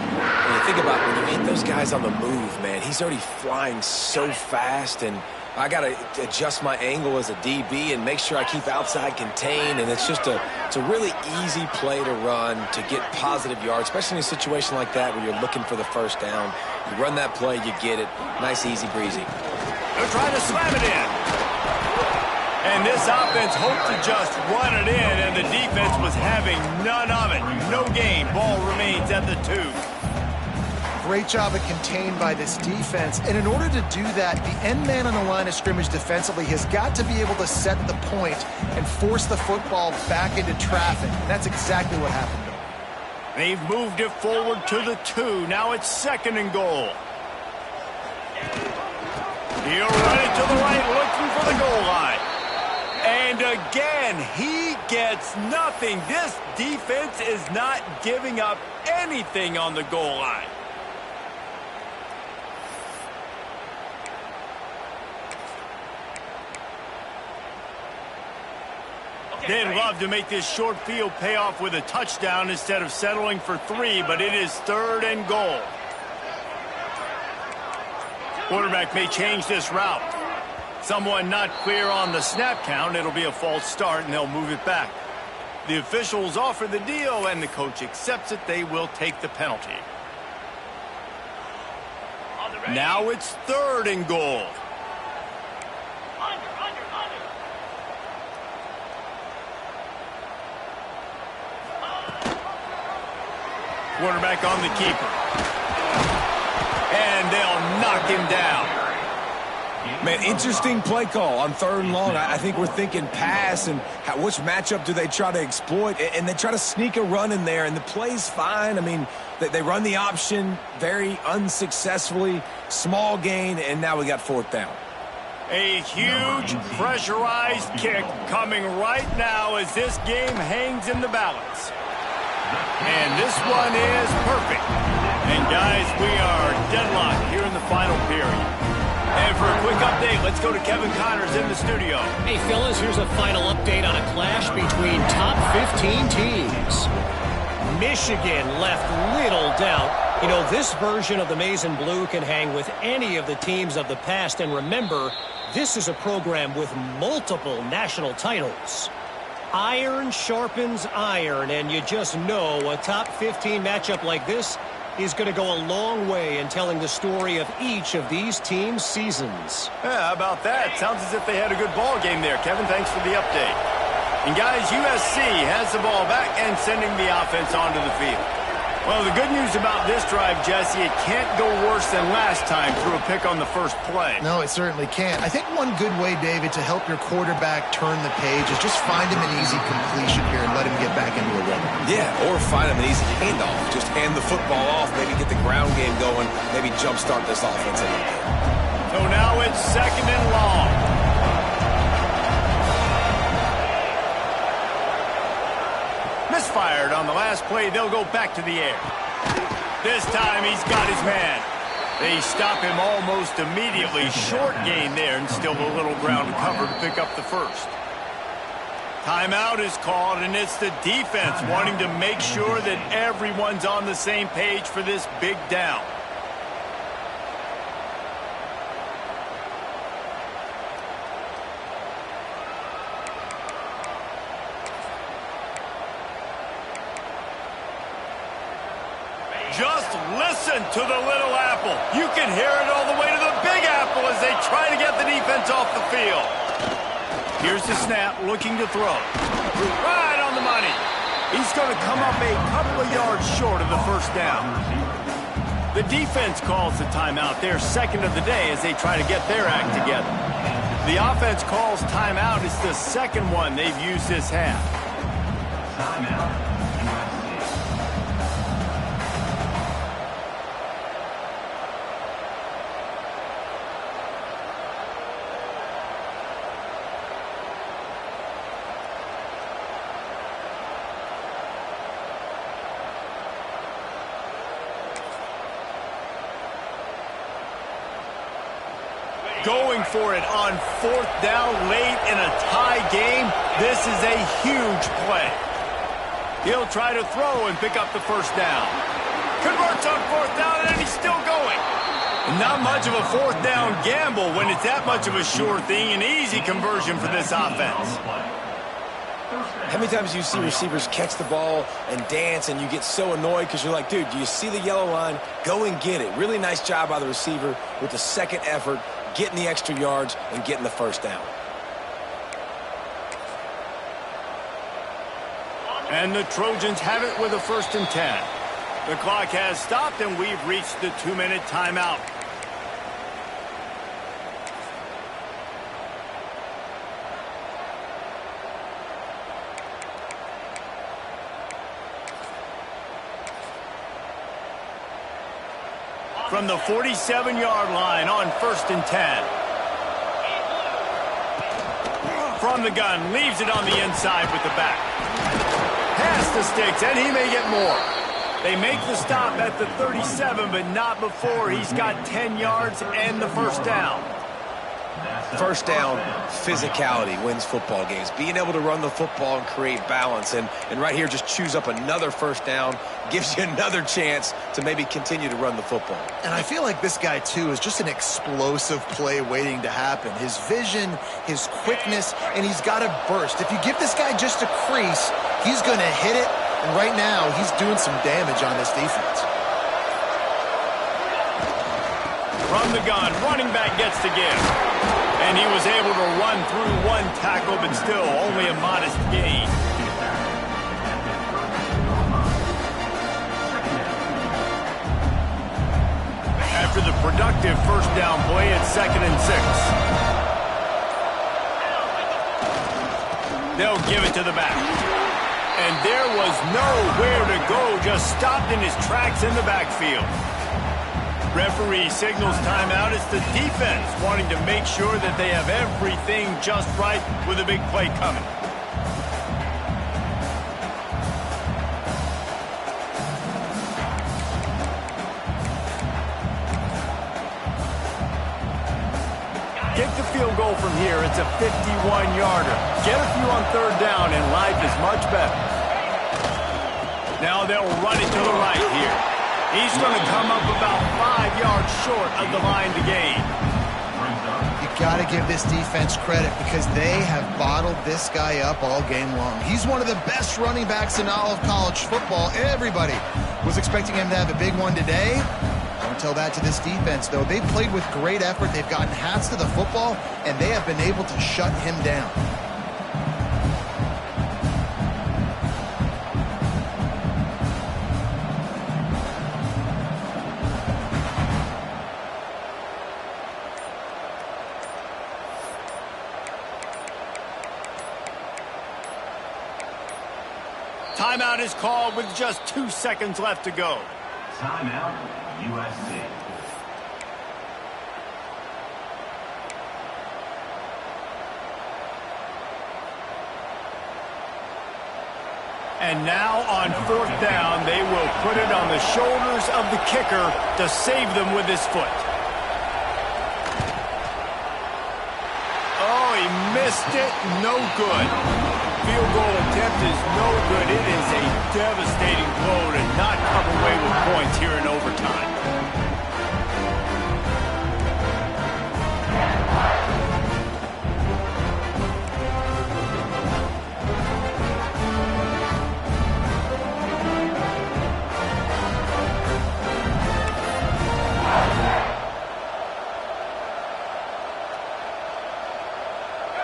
When you think about when you get those guys on the move, man, he's already flying so fast, and I got to adjust my angle as a DB and make sure I keep outside contained, and it's a really easy play to run to get positive yards, especially in a situation like that where you're looking for the 1st down. You run that play, you get it. Nice, easy breezy. They're trying to slam it in. And this offense hoped to just run it in, and the defense was having none of it. No gain. Ball remains at the 2. Great job of contained by this defense. And in order to do that, the end man on the line of scrimmage defensively has got to be able to set the point and force the football back into traffic. And that's exactly what happened. They've moved it forward to the 2. Now it's 2nd and goal. He'll run it to the right, looking for the goal line. And again, he gets nothing. This defense is not giving up anything on the goal line. They'd love to make this short field pay off with a touchdown instead of settling for 3, but it is 3rd and goal. Quarterback may change this route. Someone not clear on the snap count. It'll be a false start, and they'll move it back. The officials offer the deal, and the coach accepts it. They will take the penalty. Now it's 3rd and goal. Quarterback on the keeper. And they'll knock him down. Man, interesting play call on 3rd and long. I think we're thinking pass and which matchup do they try to exploit. And they try to sneak a run in there, and the play's fine. I mean, they run the option very unsuccessfully. Small gain, and now we got 4th down. A huge pressurized kick coming right now as this game hangs in the balance. And this one is perfect. And guys, we are deadlocked here in the final period. And for a quick update, let's go to Kevin Connors in the studio. Hey, fellas, here's a final update on a clash between top 15 teams. Michigan left little doubt. You know, this version of the Maize and Blue can hang with any of the teams of the past. And remember, this is a program with multiple national titles. Iron sharpens iron, and you just know a top 15 matchup like this is going to go a long way in telling the story of each of these teams' seasons. Yeah, how about that? Sounds as if they had a good ball game there. Kevin, thanks for the update. And guys, USC has the ball back and sending the offense onto the field. Well, the good news about this drive, Jesse, it can't go worse than last time through a pick on the first play. No, it certainly can't. I think one good way, David, to help your quarterback turn the page is just find him an easy completion here and let him get back into a rhythm. Yeah, or find him an easy handoff. Just hand the football off, maybe get the ground game going, maybe jumpstart this offense a little bit. So now it's 2nd and long. Misfired on the last play. They'll go back to the air. This time he's got his man. They stop him almost immediately. Short gain there and still a little ground to cover to pick up the first. Timeout is called, and it's the defense wanting to make sure that everyone's on the same page for this big down. Just listen to the little apple. You can hear it all the way to the big apple as they try to get the defense off the field. Here's the snap, looking to throw. Right on the money. He's going to come up a couple of yards short of the first down. The defense calls the timeout. They're 2nd of the day as they try to get their act together. The offense calls timeout. It's the 2nd one they've used this half. Timeout. Going for it on 4th down late in a tie game. This is a huge play. He'll try to throw and pick up the first down. Converts on 4th down, and he's still going. Not much of a 4th down gamble when it's that much of a sure thing. An easy conversion for this offense. How many times do you see receivers catch the ball and dance, and you get so annoyed because you're like, dude, do you see the yellow line? Go and get it. Really nice job by the receiver with the 2nd effort, getting the extra yards and getting the first down. And the Trojans have it with a 1st and 10. The clock has stopped, and we've reached the 2-minute timeout. From the 47-yard line on 1st and 10. From the gun, leaves it on the inside with the back. Past the sticks, and he may get more. They make the stop at the 37, but not before he's got 10 yards and the first down. First down, physicality wins football games. Being able to run the football and create balance. And right here, just choose up another first down. Gives you another chance to maybe continue to run the football. And I feel like this guy, too, is just an explosive play waiting to happen. His vision, his quickness, and he's got a burst. If you give this guy just a crease, he's going to hit it. And right now, he's doing some damage on this defense. From the gun, running back gets to give. And he was able to run through one tackle, but still only a modest gain. After the productive first down play, it's 2nd and 6. They'll give it to the back. And there was nowhere to go, just stopped in his tracks in the backfield. Referee signals timeout. It's the defense wanting to make sure that they have everything just right with a big play coming. Get the field goal from here. It's a 51-yarder. Get a few on 3rd down, and life is much better. Now they'll run it to the right here. He's going to come up about 5 yards short of the line to gain. You got to give this defense credit because they have bottled this guy up all game long. He's one of the best running backs in all of college football. Everybody was expecting him to have a big one today. Don't tell that to this defense, though. They've played with great effort. They've gotten hats to the football, and they have been able to shut him down. Timeout is called with just 2 seconds left to go. Timeout, USC. And now on 4th down, they will put it on the shoulders of the kicker to save them with his foot. Oh, he missed it. No good. Field goal attempt is no good. It is a devastating blow to not come away with points here in overtime.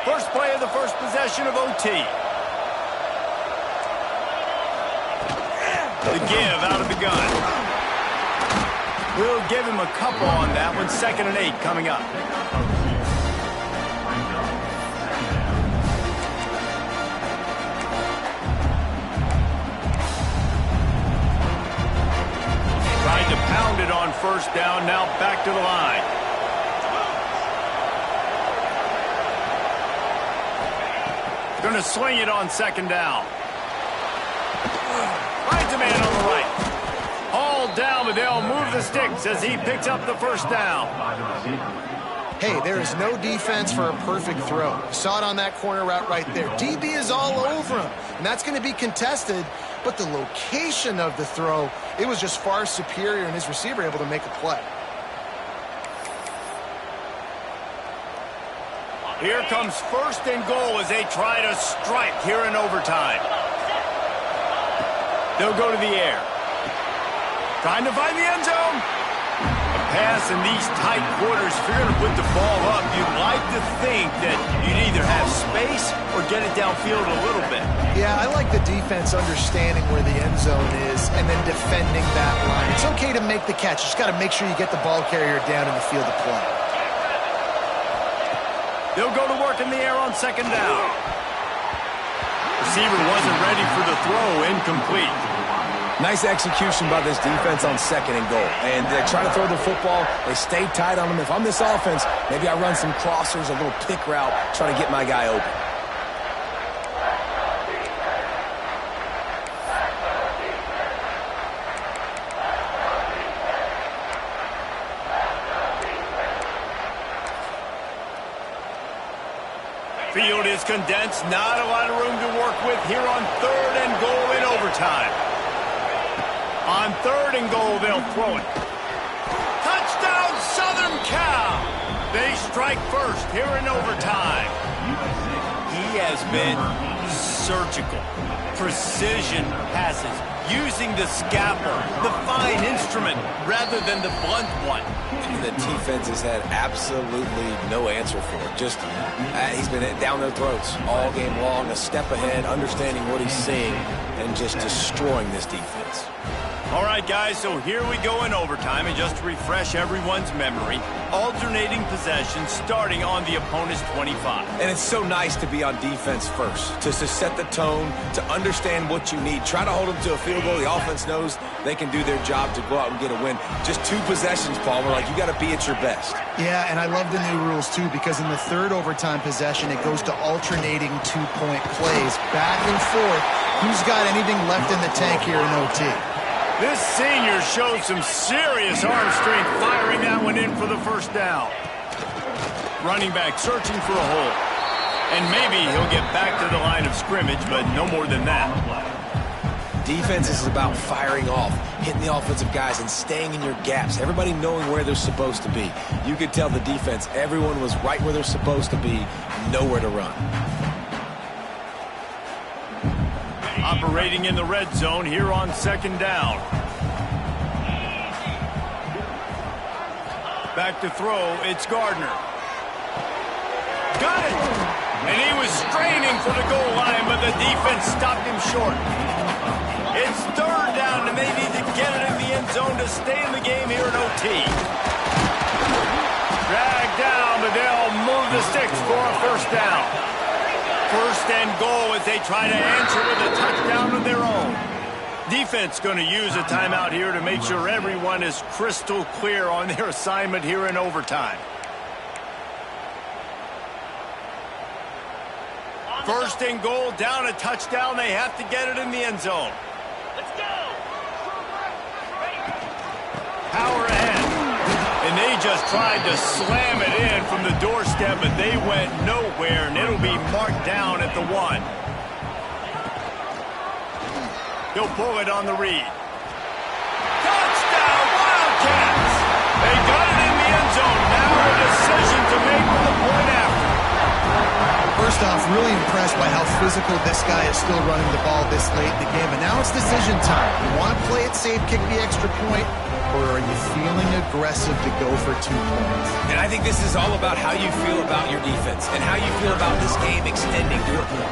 First play of the first possession of OT. The give out of the gun. We'll give him a couple on that one. 2nd and 8 coming up. Tried to pound it on 1st down. Now back to the line. Going to swing it on 2nd down. Finds a man on the right. Hauled down, but they'll move the sticks as he picks up the first down. Hey, there is no defense for a perfect throw. Saw it on that corner route right there. DB is all over him, and that's going to be contested, but the location of the throw, it was just far superior, and his receiver able to make a play. Here comes 1st and goal as they try to strike here in overtime. They'll go to the air. Trying to find the end zone. A pass in these tight quarters. If you're going to put the ball up, you'd like to think that you'd either have space or get it downfield a little bit. Yeah, I like the defense understanding where the end zone is and then defending that line. It's okay to make the catch. You just got to make sure you get the ball carrier down in the field of play. They'll go to work in the air on second down. Receiver wasn't ready for the throw, incomplete. Nice execution by this defense on second and goal. And they try to throw the football. They stay tight on them. If I'm this offense, maybe I run some crossers, a little pick route, try to get my guy open. Field is condensed. Not a lot of room to work with here on third and goal in overtime. On third and goal, they'll throw it. Touchdown, Southern Cal! They strike first here in overtime. He has been surgical. Precision passes. Using the scalpel, the fine instrument, rather than the blunt one. The defense has had absolutely no answer for it. Just, he's been down their throats all game long, a step ahead, understanding what he's seeing, and just destroying this defense. All right, guys, so here we go in overtime, and just to refresh everyone's memory, alternating possessions starting on the opponent's 25. And it's so nice to be on defense first, to set the tone, to understand what you need. Try to hold them to a field goal. The offense knows they can do their job to go out and get a win. Just 2 possessions, Paul. We're like, you got to be at your best. Yeah, and I love the new rules, too, because in the third overtime possession, it goes to alternating 2-point plays, back and forth. Who's got anything left in the tank here in OT? This senior showed some serious arm strength firing that one in for the first down. Running back searching for a hole. And maybe he'll get back to the line of scrimmage, but no more than that. Defense is about firing off, hitting the offensive guys, and staying in your gaps. Everybody knowing where they're supposed to be. You could tell the defense, everyone was right where they're supposed to be, nowhere to run. Operating in the red zone here on second down. Back to throw, it's Gardner. Got it! And he was straining for the goal line, but the defense stopped him short. It's third down, and they need to get it in the end zone to stay in the game here in OT. Dragged down, but they'll move the sticks for a first down. First and goal as they try to answer with a touchdown of their own. Defense going to use a timeout here to make sure everyone is crystal clear on their assignment here in overtime. First and goal, down a touchdown. They have to get it in the end zone. Let's go! Power ahead. And they just tried to slam it in from the doorstep, but they went nowhere, and it'll be marked down at the 1. He'll pull it on the read. Touchdown, Wildcats! They got it in the end zone. Now a decision to make with the point after. First off, really impressed by how physical this guy is still running the ball this late in the game. And now it's decision time. You want to play it safe, kick the extra point, or are you feeling aggressive to go for 2 points? And I think this is all about how you feel about your defense and how you feel about this game extending.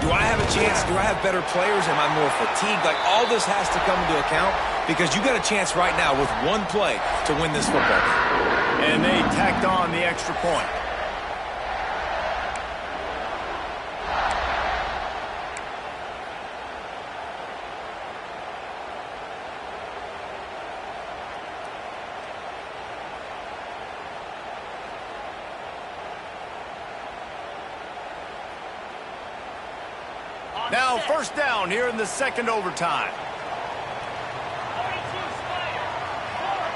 Do I have a chance? Do I have better players? Am I more fatigued? Like, all this has to come into account because you got a chance right now with 1 play to win this football game. And they tacked on the extra point. Now first down here in the second overtime. 42 Spider.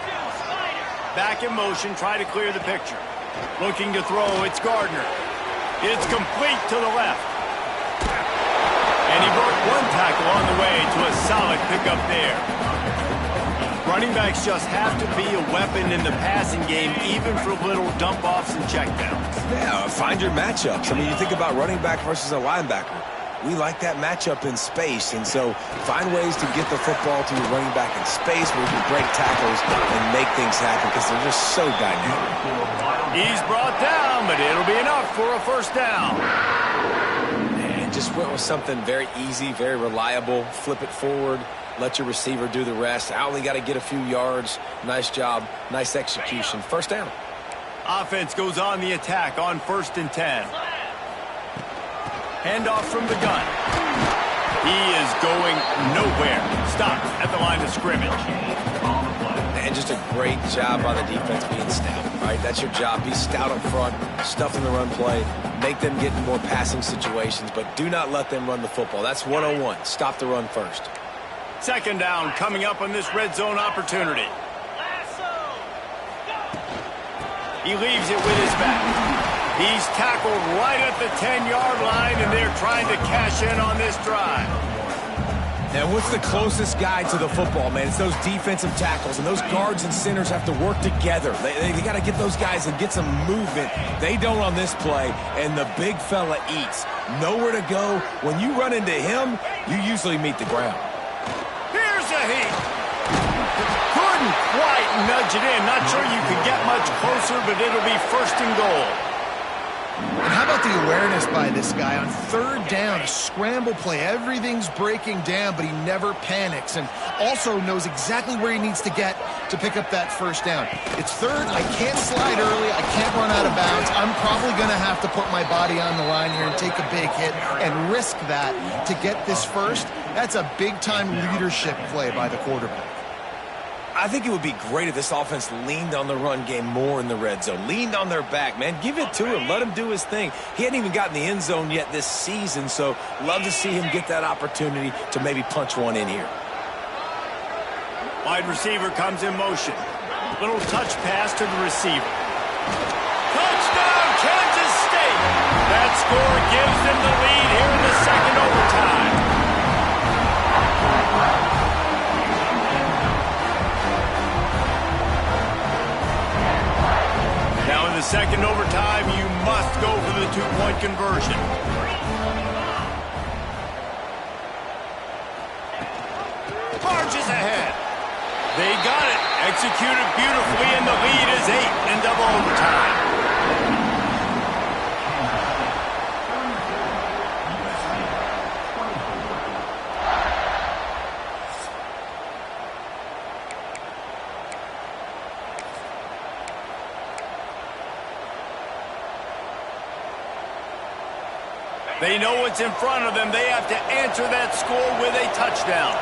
4-2 Spider. Back in motion, try to clear the picture. Looking to throw, it's Gardner. It's complete to the left. And he broke 1 tackle on the way to a solid pickup there. Running backs just have to be a weapon in the passing game, even for little dump-offs and checkdowns. Yeah, find your matchups. I mean, you think about running back versus a linebacker. We like that matchup in space, and so find ways to get the football to your running back in space where you can break tackles and make things happen because they're just so dynamic. He's brought down, but it'll be enough for a first down. And and just went with something very easy, very reliable. Flip it forward, let your receiver do the rest. I only got to get a few yards. Nice job, nice execution. First down. Offense goes on the attack on 1st and 10. Handoff from the gun. He is going nowhere. Stopped at the line of scrimmage. And just a great job by the defense being stout, right? That's your job. Be stout up front, stuff in the run play, make them get in more passing situations, but do not let them run the football. That's 101. Stop the run first. 2nd down coming up on this red zone opportunity. He leaves it with his back. He's tackled right at the 10-yard line, and they're trying to cash in on this drive. And what's the closest guy to the football, man? It's those defensive tackles, and those guards and centers have to work together. They got to get those guys and get some movement. They don't on this play, and the big fella eats. Nowhere to go. When you run into him, you usually meet the ground. Here's a heat. Couldn't quite nudge it in. Not sure you could get much closer, but it'll be 1st and goal. And how about the awareness by this guy on 3rd down, a scramble play. Everything's breaking down, but he never panics and also knows exactly where he needs to get to pick up that 1st down. It's 3rd. I can't slide early. I can't run out of bounds. I'm probably going to have to put my body on the line here and take a big hit and risk that to get this 1st. That's a big-time leadership play by the quarterback. I think it would be great if this offense leaned on the run game more in the red zone. Leaned on their back, man. Give it to him. Let him do his thing. He hadn't even gotten the end zone yet this season, so love to see him get that opportunity to maybe punch one in here. Wide receiver comes in motion. Little touch pass to the receiver. Touchdown, Kansas State! That score gives them the lead here in the 2nd overtime. Now in the 2nd overtime, you must go for the 2-point conversion. Marches ahead. They got it. Executed beautifully, and the lead is 8 in double overtime. They know what's in front of them. They have to answer that score with a touchdown.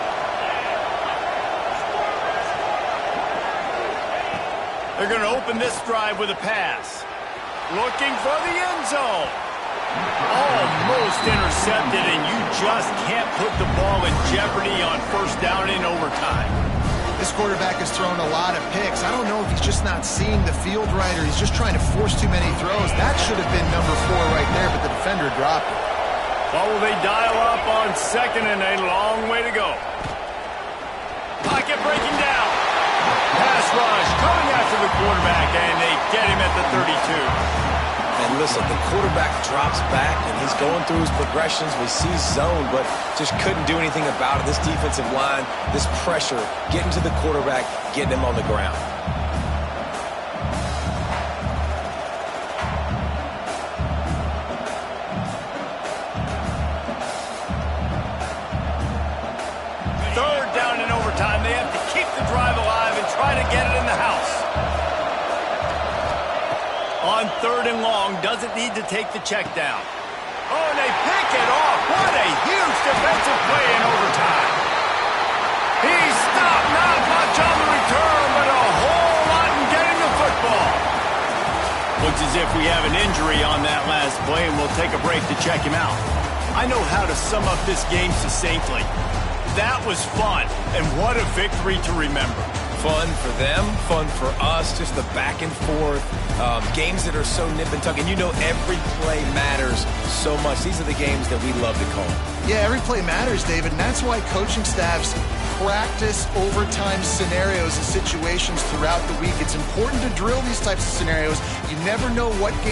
They're going to open this drive with a pass. Looking for the end zone. Almost intercepted, and you just can't put the ball in jeopardy on 1st down in overtime. This quarterback has thrown a lot of picks. I don't know if he's just not seeing the field right or he's just trying to force too many throws. That should have been number 4 right there, but the defender dropped it. Well, will they dial up on 2nd and a long way to go? Pocket breaking down. Pass rush coming after the quarterback, and they get him at the 32. And listen, the quarterback drops back, and he's going through his progressions. We see zone, but just couldn't do anything about it. This defensive line, this pressure, getting to the quarterback, getting him on the ground. Third down in overtime. They have to keep the drive alive and try to get it in the house. On 3rd and long, doesn't need to take the check down. Oh, and they pick it off. What a huge defensive play in overtime. He's stopped. Not much on the return, but a whole lot in getting the football. Looks as if we have an injury on that last play, and we'll take a break to check him out. I know how to sum up this game succinctly. That was fun, and what a victory to remember. Fun for them, fun for us, just the back and forth, games that are so nip and tuck. And you know every play matters so much. These are the games that we love to call. Yeah, every play matters, David, and that's why coaching staffs practice overtime scenarios and situations throughout the week. It's important to drill these types of scenarios. You never know what game